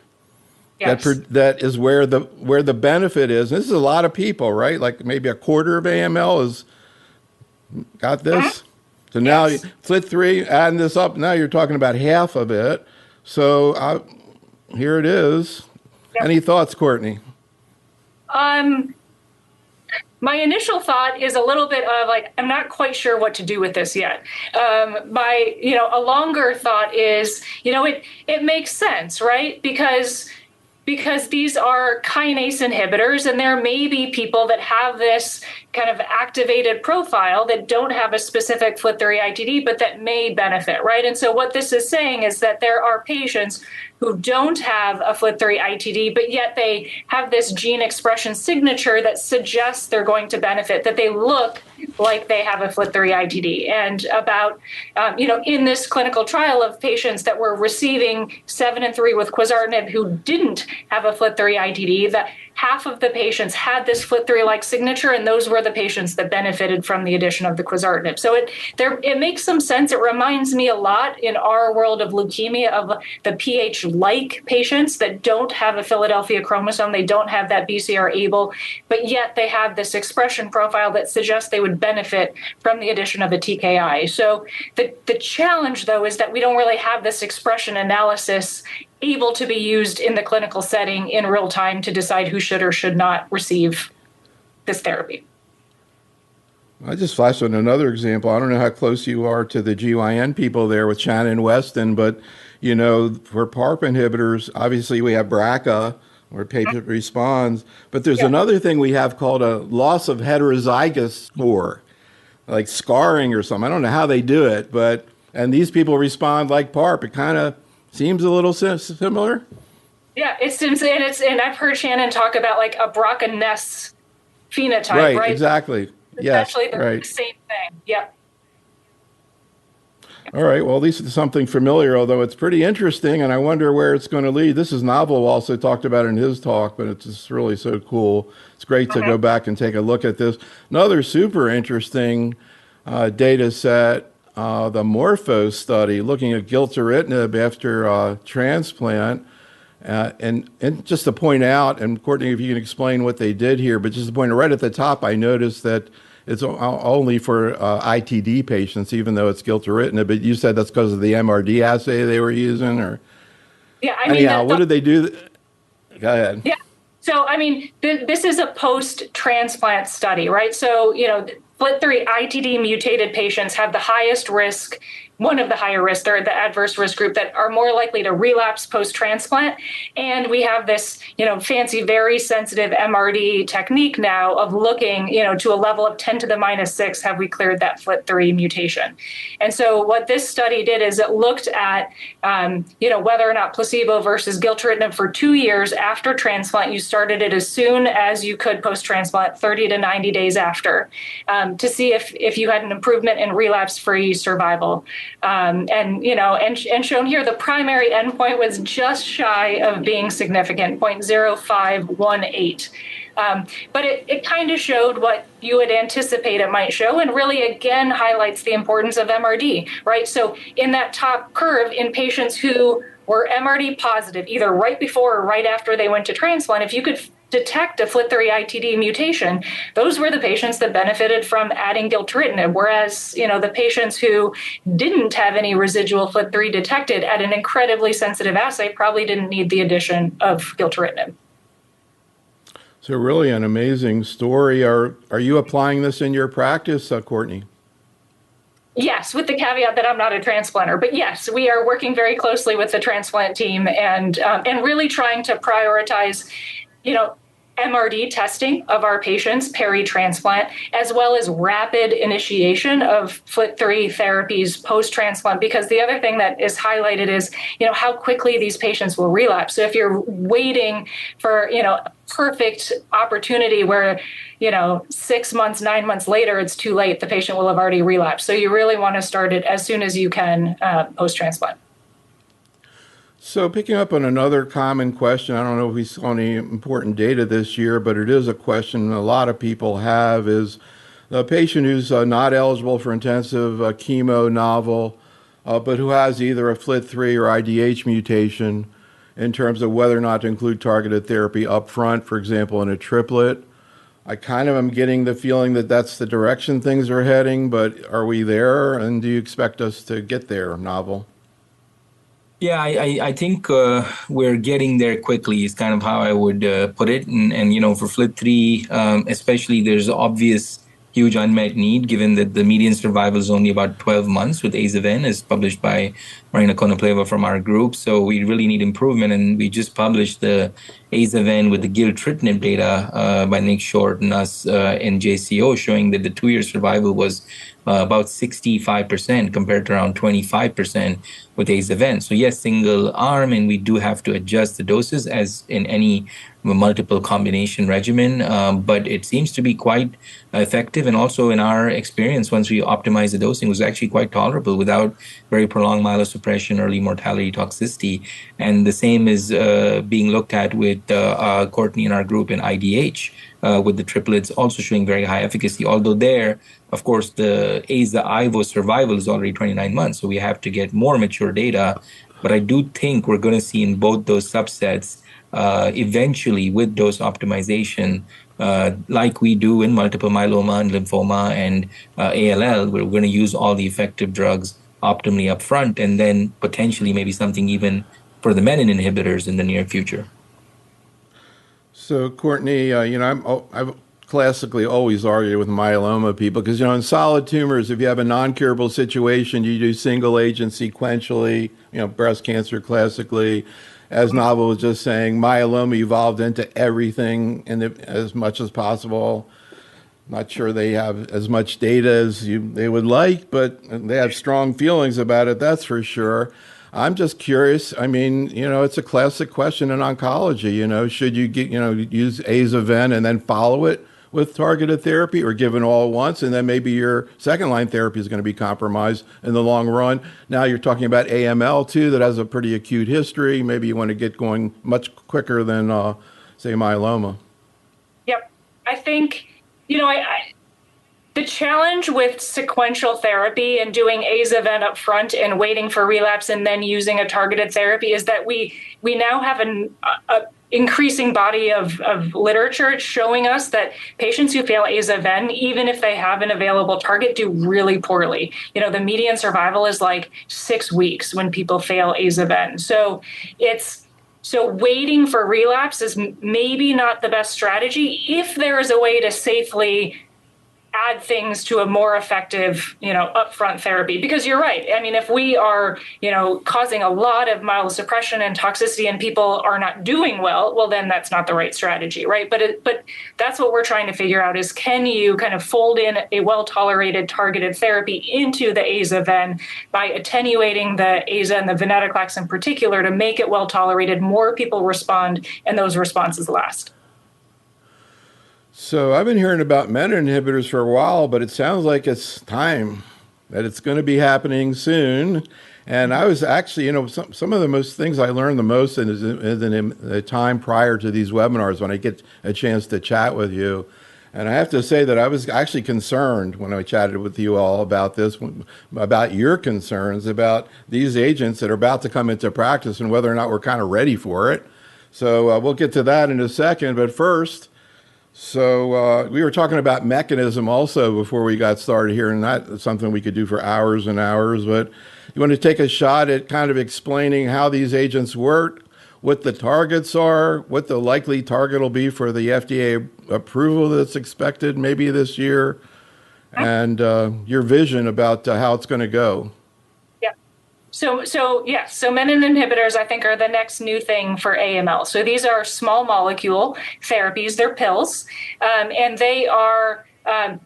Yes. That is where the benefit is. And this is a lot of people, right? Like maybe a quarter of AML has got this. So now FLT3, adding this up, now you're talking about half of it. So here it is. Yep. Any thoughts, Courtney? my initial thought is a little bit of like, I'm not quite sure what to do with this yet. A longer thought is, it makes sense, right? Because these are kinase inhibitors, and there may be people that have this kind of activated profile that don't have a specific FLT3 ITD, but that may benefit, right? And so what this is saying is that there are patients who don't have a FLT3 ITD, but yet they have this gene expression signature that suggests they're going to benefit, that they look like they have a FLT3 ITD. And about, in this clinical trial of patients that were receiving 7 and 3 with quizartinib who didn't have a FLT3 ITD, that half of the patients had this FLT3-like signature, and those were the patients that benefited from the addition of the quizartinib. So it makes some sense. It reminds me a lot in our world of leukemia of the PH-like patients that don't have a Philadelphia chromosome. They don't have that BCR-ABL, but yet they have this expression profile that suggests they would benefit from the addition of a TKI. So the challenge, though, is that we don't really have this expression analysis able to be used in the clinical setting in real time to decide who should or should not receive this therapy. I just flashed on another example. I don't know how close you are to the GYN people there with Shannon Weston, but, for PARP inhibitors, obviously we have BRCA, where patient responds, but there's another thing we have called a loss of heterozygous score, like scarring or something. I don't know how they do it, and these people respond like PARP. It kind of seems a little similar. Yeah, and I've heard Shannon talk about like a BRCA-Ness phenotype, right? Exactly. Yes, essentially the same thing. Yep. All right. Well, at least it's something familiar, although it's pretty interesting, and I wonder where it's going to lead. This is Naval also talked about in his talk, but it's just really so cool. It's great to go back and take a look at this. Another super interesting data set, the Morpho study, looking at gilteritinib after transplant. And just to point out, and Courtney, if you can explain what they did here, but just to point out right at the top, I noticed that it's only for ITD patients, even though it's gilteritinib. But you said that's because of the MRD assay they were using, or anyhow, what did they do? Go ahead. Yeah. So, this is a post-transplant study, right? So, FLT3 ITD mutated patients have the highest risk, one of the higher risks, they're the adverse risk group that are more likely to relapse post-transplant. And we have this, fancy, very sensitive MRD technique now of looking, to a level of 10 to the minus 6, have we cleared that FLT3 mutation? And so what this study did is it looked at, whether or not placebo versus gilteritinib for 2 years after transplant. You started it as soon as you could post-transplant, 30 to 90 days after, to see if you had an improvement in relapse-free survival. And shown here, the primary endpoint was just shy of being significant, 0.0518. But it kind of showed what you would anticipate it might show, and really, again, highlights the importance of MRD, right? So in that top curve, in patients who were MRD positive, either right before or right after they went to transplant, if you could detect a FLT3 ITD mutation, those were the patients that benefited from adding gilteritinib, whereas, the patients who didn't have any residual FLT3 detected at an incredibly sensitive assay probably didn't need the addition of gilteritinib. So really an amazing story. Are you applying this in your practice, Courtney? Yes, with the caveat that I'm not a transplanter, but yes, we are working very closely with the transplant team and really trying to prioritize, MRD testing of our patients peri-transplant, as well as rapid initiation of FLT3 therapies post-transplant, because the other thing that is highlighted is, how quickly these patients will relapse. So if you're waiting for, perfect opportunity where, 6 months, 9 months later, it's too late, the patient will have already relapsed. So you really want to start it as soon as you can post-transplant. So picking up on another common question, I don't know if we saw any important data this year, but it is a question a lot of people have, is the patient who's not eligible for intensive chemo novel, but who has either a FLT3 or IDH mutation, in terms of whether or not to include targeted therapy up front, for example, in a triplet. I kind of am getting the feeling that that's the direction things are heading, but are we there? And do you expect us to get there, Naval? Yeah, I think we're getting there quickly is kind of how I would put it. And for FLT3, especially, there's obvious huge unmet need given that the median survival is only about 12 months with Azaven, as published by Marina Konopleva from our group. So we really need improvement. And we just published the Azaven with the gilteritinib data by Nick Short and us in JCO, showing that the 2-year survival was about 65% compared to around 25% with Azaven. So yes, single arm, and we do have to adjust the doses as in any multiple combination regimen, but it seems to be quite effective. And also in our experience, once we optimize the dosing, it was actually quite tolerable without very prolonged myelosuppression, early mortality, toxicity. And the same is being looked at with Courtney in our group in IDH. With the triplets also showing very high efficacy, although there, of course, the AZA-IVO survival is already 29 months, so we have to get more mature data. But I do think we're going to see in both those subsets, eventually with dose optimization, like we do in multiple myeloma and lymphoma and ALL, we're going to use all the effective drugs optimally up front, and then potentially maybe something even for the menin inhibitors in the near future. So, Courtney, I've classically always argued with myeloma people because, in solid tumors, if you have a non-curable situation, you do single agent sequentially, breast cancer classically. As Naval was just saying, myeloma evolved into everything as much as possible. Not sure they have as much data as they would like, but they have strong feelings about it, that's for sure. I'm just curious. I mean, it's a classic question in oncology. Should you use Azaven and then follow it with targeted therapy, or give it all at once, and then maybe your second line therapy is going to be compromised in the long run? Now you're talking about AML too, that has a pretty acute history. Maybe you want to get going much quicker than, say, myeloma. Yep. I think, the challenge with sequential therapy and doing Azaven up front and waiting for relapse and then using a targeted therapy is that we now have an increasing body of literature showing us that patients who fail Azaven, even if they have an available target, do really poorly. The median survival is like 6 weeks when people fail Azaven. So waiting for relapse is maybe not the best strategy if there is a way to safely add things to a more effective, upfront therapy. Because you're right. I mean, if we are, causing a lot of myelosuppression and toxicity and people are not doing well, then that's not the right strategy, right? But that's what we're trying to figure out is, can you kind of fold in a well-tolerated targeted therapy into the Azaven by attenuating the AZA and the venetoclax in particular to make it well-tolerated, more people respond, and those responses last. So I've been hearing about menin inhibitors for a while, but it sounds like it's time, that it's going to be happening soon. And I was actually, some of the most things I learned the most in the time prior to these webinars when I get a chance to chat with you. And I have to say that I was actually concerned when I chatted with you all about this, about your concerns about these agents that are about to come into practice and whether or not we're kind of ready for it. So we'll get to that in a second. But first, we were talking about mechanism also before we got started here, and that's something we could do for hours and hours. But you want to take a shot at kind of explaining how these agents work, what the targets are, what the likely target will be for the FDA approval that's expected maybe this year, and your vision about how it's going to go. So menin inhibitors, I think, are the next new thing for AML. So these are small molecule therapies. They're pills, and they are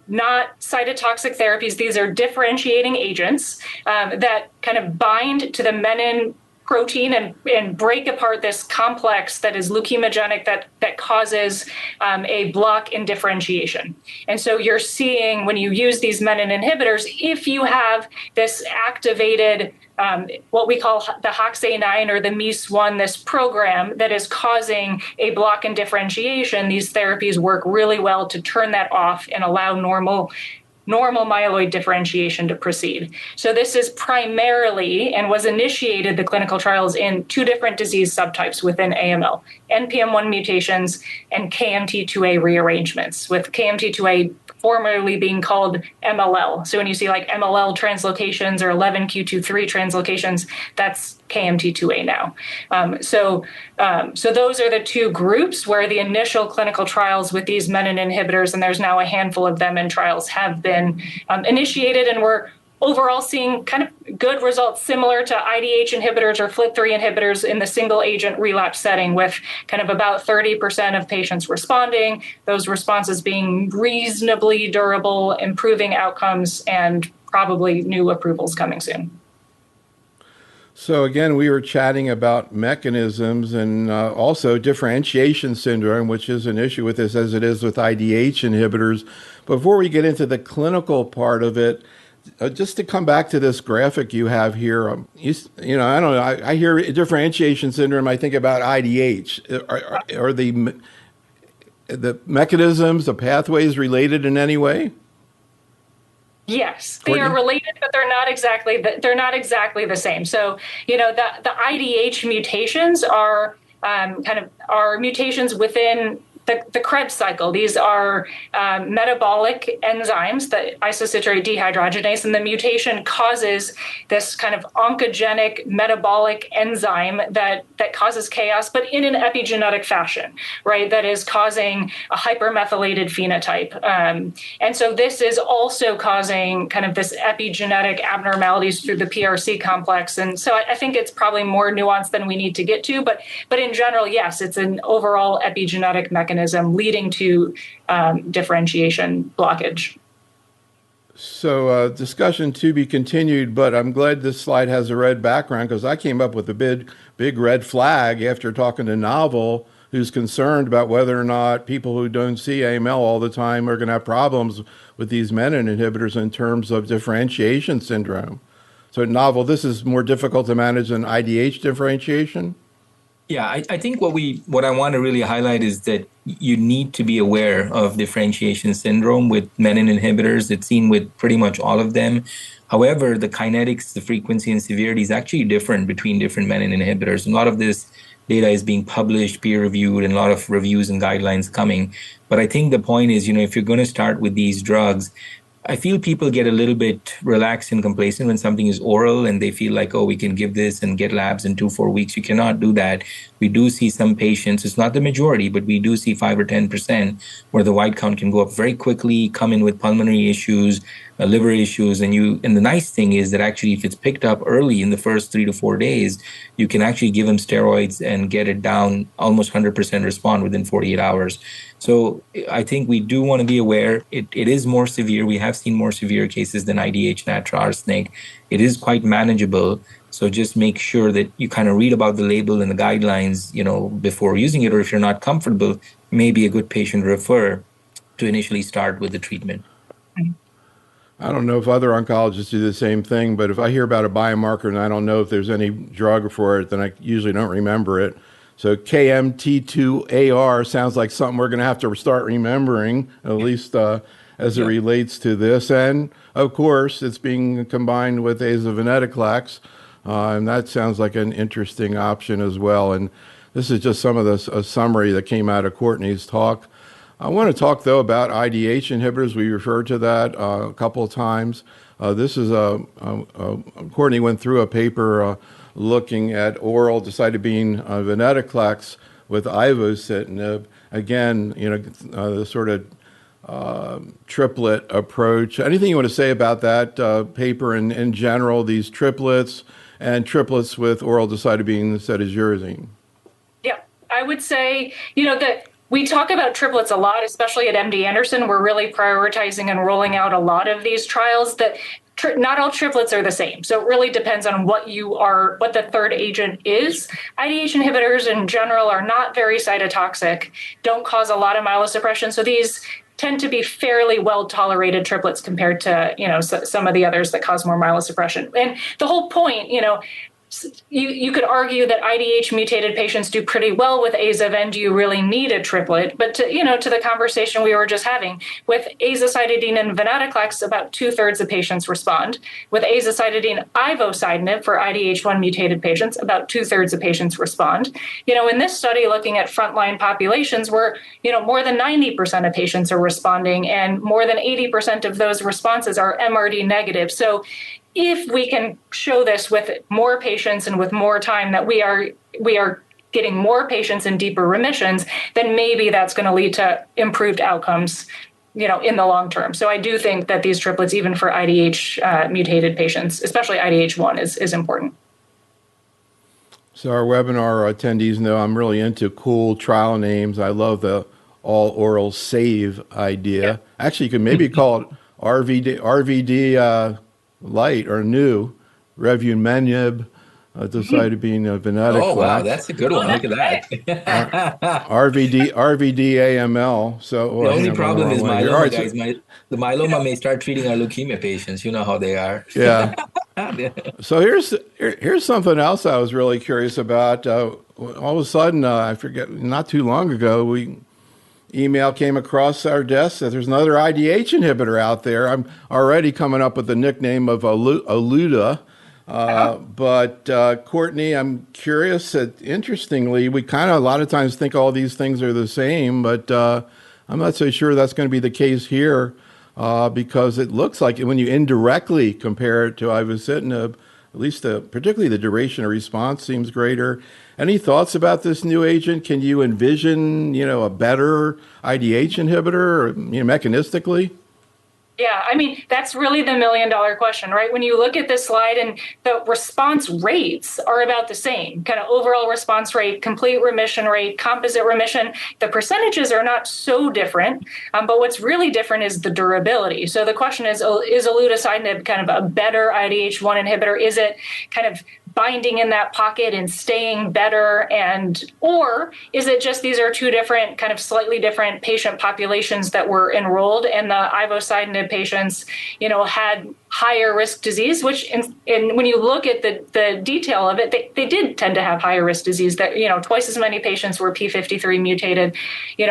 not cytotoxic therapies. These are differentiating agents that kind of bind to the menin protein and break apart this complex that is leukemogenic that causes a block in differentiation. And so you're seeing, when you use these menin inhibitors, if you have this activated what we call the HOXA9 or the MEIS1, this program that is causing a block in differentiation, these therapies work really well to turn that off and allow normal myeloid differentiation to proceed. So this is primarily, and was initiated, the clinical trials in 2 different disease subtypes within AML, NPM1 mutations and KMT2A rearrangements, with KMT2A formerly being called MLL. So when you see like MLL translocations or 11q23 translocations, that's KMT2A now. So those are the two groups where the initial clinical trials with these menin inhibitors, and there's now a handful of them in trials, have been initiated, and we're overall seeing kind of good results similar to IDH inhibitors or FLT3 inhibitors in the single agent relapse setting, with kind of about 30% of patients responding, those responses being reasonably durable, improving outcomes, and probably new approvals coming soon. So again, we were chatting about mechanisms and also differentiation syndrome, which is an issue with this as it is with IDH inhibitors. Before we get into the clinical part of it, just to come back to this graphic you have here, I don't know, I hear differentiation syndrome, I think about IDH. Are the mechanisms, the pathways related in any way? Yes, Courtney? they are related, but they're not exactly the same. So, the IDH mutations are are mutations within the Krebs cycle. These are metabolic enzymes, the isocitrate dehydrogenase, and the mutation causes this kind of oncogenic metabolic enzyme that causes chaos, but in an epigenetic fashion, right? That is causing a hypermethylated phenotype. And so this is also causing kind of this epigenetic abnormalities through the PRC complex. And so I think it's probably more nuanced than we need to get to, but in general, yes, it's an overall epigenetic mechanism leading to differentiation blockage. So discussion to be continued, but I'm glad this slide has a red background, because I came up with a big red flag after talking to Naval, who's concerned about whether or not people who don't see AML all the time are going to have problems with these menin inhibitors in terms of differentiation syndrome. So Naval, this is more difficult to manage than IDH differentiation? Yeah, I think what I want to really highlight is that you need to be aware of differentiation syndrome with menin inhibitors. It's seen with pretty much all of them. However, the kinetics, the frequency, and severity is actually different between different menin inhibitors. And a lot of this data is being published, peer-reviewed, and a lot of reviews and guidelines coming. But I think the point is, if you're going to start with these drugs, I feel people get a little bit relaxed and complacent when something is oral and they feel like, oh, we can give this and get labs in 2-4 weeks. You cannot do that. We do see some patients, it's not the majority, but we do see 5 or 10% where the white count can go up very quickly, come in with pulmonary issues, liver issues. And the nice thing is that actually if it's picked up early in the first 3 to 4 days, you can actually give them steroids and get it down, almost 100% respond within 48 hours. So I think we do want to be aware. It is more severe. We have seen more severe cases than IDH, NATRA, arsenic. It is quite manageable. So just make sure that you kind of read about the label and the guidelines, before using it. Or if you're not comfortable, maybe a good patient refer to initially start with the treatment. I don't know if other oncologists do the same thing, but if I hear about a biomarker and I don't know if there's any drug for it, then I usually don't remember it. So KMT2AR sounds like something we're going to have to start remembering, at least as it relates to this. And of course, it's being combined with azavenetoclax, and that sounds like an interesting option as well. And this is just some of the summary that came out of Courtney's talk. I want to talk, though, about IDH inhibitors. We referred to that a couple of times. This is Courtney went through a paper looking at oral decitabine venetoclax with ivosidenib. Again, the sort of triplet approach. Anything you want to say about that paper and in general, these triplets and triplets with oral decitabine instead of zerazine? Yeah, I would say, that we talk about triplets a lot, especially at MD Anderson. We're really prioritizing and rolling out a lot of these trials that not all triplets are the same. So it really depends on what the third agent is. IDH inhibitors in general are not very cytotoxic, don't cause a lot of myelosuppression. So these tend to be fairly well tolerated triplets compared to, some of the others that cause more myelosuppression. And the whole point, you could argue that IDH mutated patients do pretty well with aza, do you really need a triplet? But to the conversation we were just having, with azacitidine and venetoclax, about 2/3 of patients respond. With azacitidine ivosidenib for IDH1 mutated patients, about 2/3 of patients respond. In this study looking at frontline populations where, more than 90% of patients are responding, and more than 80% of those responses are MRD negative. So if we can show this with more patients and with more time, that we are getting more patients in deeper remissions, then maybe that's going to lead to improved outcomes, in the long term. So I do think that these triplets, even for IDH mutated patients, especially IDH1, is important. So our webinar attendees know I'm really into cool trial names. I love the all oral save idea. Yeah. Actually, you could maybe call it RVD light or new revumenib, decitabine venetoclax. Oh wow, that's a good one. Look at that. RVD AML. So the only problem is myeloma, guys. The myeloma may start treating our leukemia patients. You know how they are. Yeah. So here's something else I was really curious about. All of a sudden, I forget, not too long ago, email came across our desk that there's another IDH inhibitor out there. I'm already coming up with the nickname of Oluda. But Courtney, I'm curious that, interestingly, we kind of a lot of times think all these things are the same, but I'm not so sure that's going to be the case here, because it looks like when you indirectly compare it to ivosidenib, at least particularly the duration of response seems greater. Any thoughts about this new agent? Can you envision, a better IDH inhibitor, mechanistically? Yeah, I mean, that's really the $1 million question, right? When you look at this slide, and the response rates are about the same, kind of overall response rate, complete remission rate, composite remission. The percentages are not so different, but what's really different is the durability. So the question is olutasidenib kind of a better IDH1 inhibitor? Is it kind of binding in that pocket and staying better, or is it just these are two different, kind of slightly different patient populations that were enrolled, and the ivosidenib patients, had higher risk disease, which and when you look at the detail of it, they did tend to have higher risk disease. That twice as many patients were P53 mutated,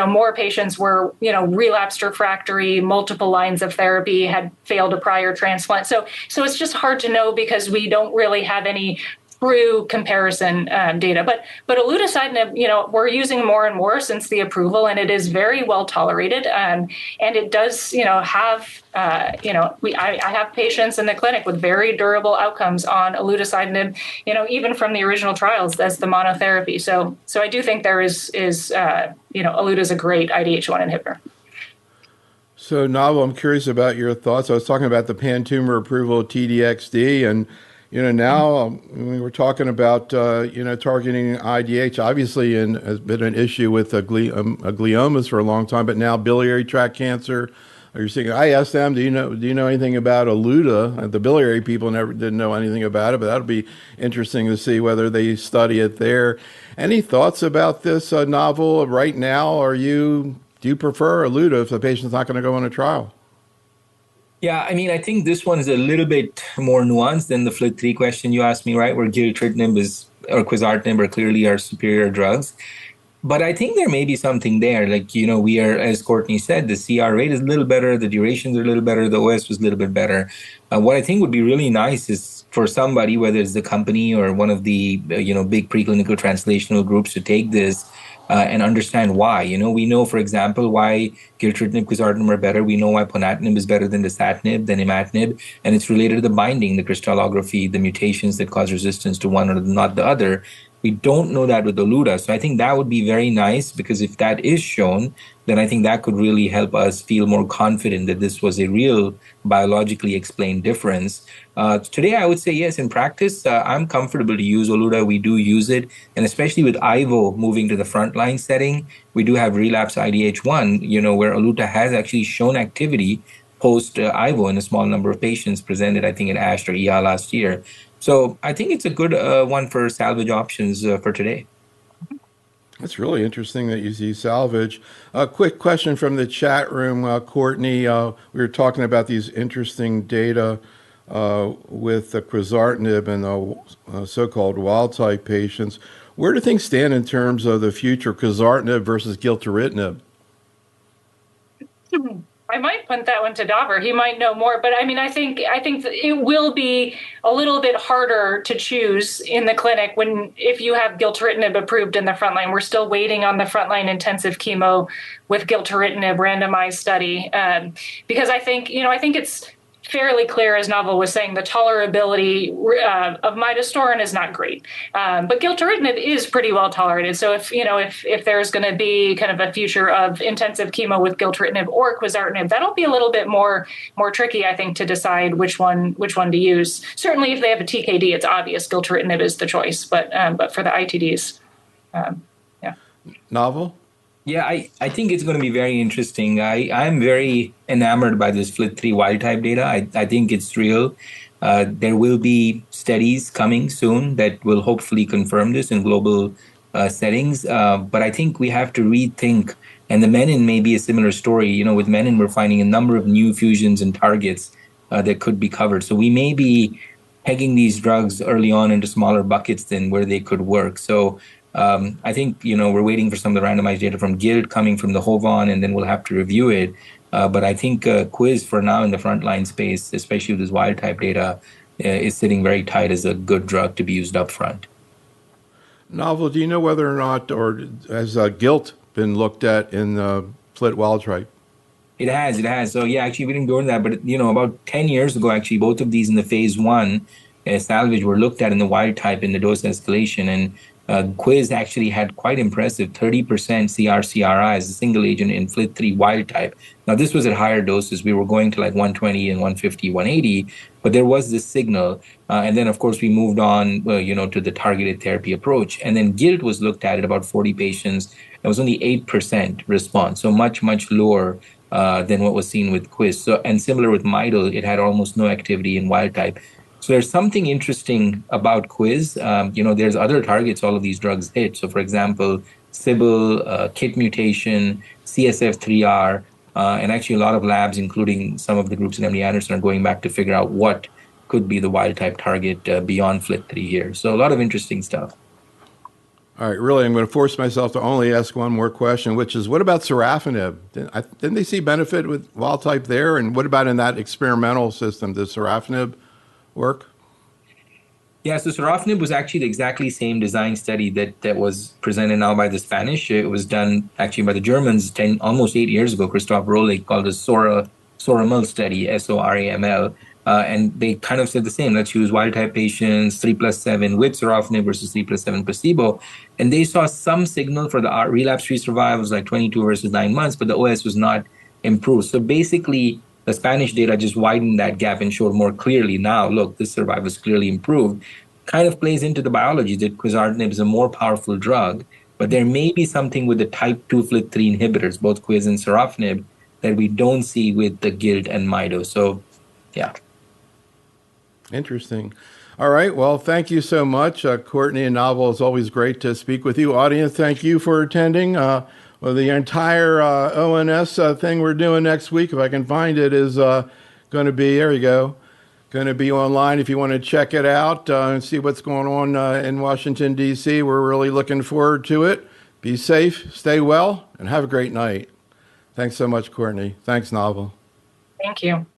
more patients were relapsed refractory, multiple lines of therapy, had failed a prior transplant. So it's just hard to know because we don't really have any true comparison data. But olutasidenib, we're using more and more since the approval, and it is very well tolerated. And it does, have, I have patients in the clinic with very durable outcomes on olutasidenib, even from the original trials as the monotherapy. So I do think there is Oluta is a great IDH1 inhibitor. So Naval, I'm curious about your thoughts. I was talking about the pan-tumor approval of TDXD, and now we were talking about, targeting IDH, obviously, and has been an issue with gliomas for a long time, but now biliary tract cancer. You're seeing, I asked them, do you know anything about Oluda? The biliary people didn't know anything about it, but that'll be interesting to see whether they study it there. Any thoughts about this novel right now? Do you prefer Oluda if the patient's not going to go on a trial? Yeah, I mean, I think this one is a little bit more nuanced than the FLT3 question you asked me, right? Where gilteritinib or quizartinib are clearly our superior drugs. But I think there may be something there. Like, we are, as Courtney said, the CR rate is a little better, the durations are a little better, the OS was a little bit better. What I think would be really nice is for somebody, whether it's the company or one of the, big preclinical translational groups, to take this and understand why. We know, for example, why gilteritinib, quizartinib are better. We know why ponatinib is better than dasatinib, than imatinib, and it's related to the binding, the crystallography, the mutations that cause resistance to one or not the other. We don't know that with Oluda. So I think that would be very nice, because if that is shown, then I think that could really help us feel more confident that this was a real biologically explained difference. Today, I would say yes, in practice, I'm comfortable to use Oluda. We do use it. And especially with IVO moving to the frontline setting, we do have relapse IDH1, where Oluda has actually shown activity post IVO in a small number of patients presented, I think, at ASH or EHA last year. So I think it's a good one for salvage options for today. That's really interesting that you see salvage. A quick question from the chat room, Courtney. We were talking about these interesting data with the quizartinib and the so-called wild-type patients. Where do things stand in terms of the future quizartinib versus gilteritinib? I might punt that one to Dauber. He might know more, but I mean, I think that it will be a little bit harder to choose in the clinic if you have gilteritinib approved in the frontline. We're still waiting on the frontline intensive chemo with gilteritinib randomized study because I think it's fairly clear, as Naval was saying, the tolerability of midostaurin is not great, but gilteritinib is pretty well tolerated. So if there's going to be kind of a future of intensive chemo with gilteritinib or quizartinib, that'll be a little bit more tricky, I think, to decide which one to use. Certainly, if they have a TKD, it's obvious gilteritinib is the choice, but for the ITDs, yeah. Naval? Yeah, I think it's going to be very interesting. I'm very enamored by this FLT3 wild type data. I think it's real. There will be studies coming soon that will hopefully confirm this in global settings. But I think we have to rethink, and the menin may be a similar story. You know, with menin, we're finding a number of new fusions and targets that could be covered. So we may be pegging these drugs early on into smaller buckets than where they could work. So I think, we're waiting for some of the randomized data from GILT coming from the HOVON, and then we'll have to review it. But I think Quiz for now in the frontline space, especially with this wild type data, is sitting very tight as a good drug to be used up front. Naval, do you know whether or not, or has GILT been looked at in FLT wild type? It has. So yeah, actually we didn't go into that, but about 10 years ago, actually, both of these in the phase 1 salvage were looked at in the wild type in the dose escalation, and Quiz actually had quite impressive 30% CR/CRi as a single agent in FLT3 wild type. Now, this was at higher doses. We were going to like 120 and 150, 180, but there was this signal. And then, of course, we moved on, to the targeted therapy approach. And then GILT was looked at about 40 patients. It was only 8% response, so much, much lower than what was seen with Quiz. So, and similar with Midel, it had almost no activity in wild type. So there's something interesting about Quiz. There's other targets all of these drugs hit. So, for example, Sybil, KIT mutation, CSF3R, and actually a lot of labs, including some of the groups in MD Anderson, are going back to figure out what could be the wild type target beyond FLT3 here. So a lot of interesting stuff. All right, really, I'm going to force myself to only ask one more question, which is, what about sorafenib? Didn't they see benefit with wild type there? And what about in that experimental system? Does sorafenib work? Yeah, so sorafenib was actually the exactly same design study that was presented now by the Spanish. It was done actually by the Germans almost 8 years ago. Christoph Rohlig called it SORAML study, SORAML. And they kind of said the same. Let's use wild type patients, 3+7 with sorafenib versus 3+7 placebo. And they saw some signal for the relapse-free survival was like 22 versus 9 months, but the OS was not improved. So basically, the Spanish data just widened that gap and showed more clearly, now, look, this survival is clearly improved. Kind of plays into the biology that quizartinib is a more powerful drug, but there may be something with the type 2 FLT3 inhibitors, both quiz and sorafenib, that we don't see with the GILT and Mido. So, yeah. Interesting. All right. Well, thank you so much, Courtney and Naval. It's always great to speak with you. Audience, thank you for attending. Well, the entire ONS thing we're doing next week, if I can find it, is going to be, there you go, going to be online if you want to check it out and see what's going on in Washington, D.C. We're really looking forward to it. Be safe, stay well, and have a great night. Thanks so much, Courtney. Thanks, Naval. Thank you.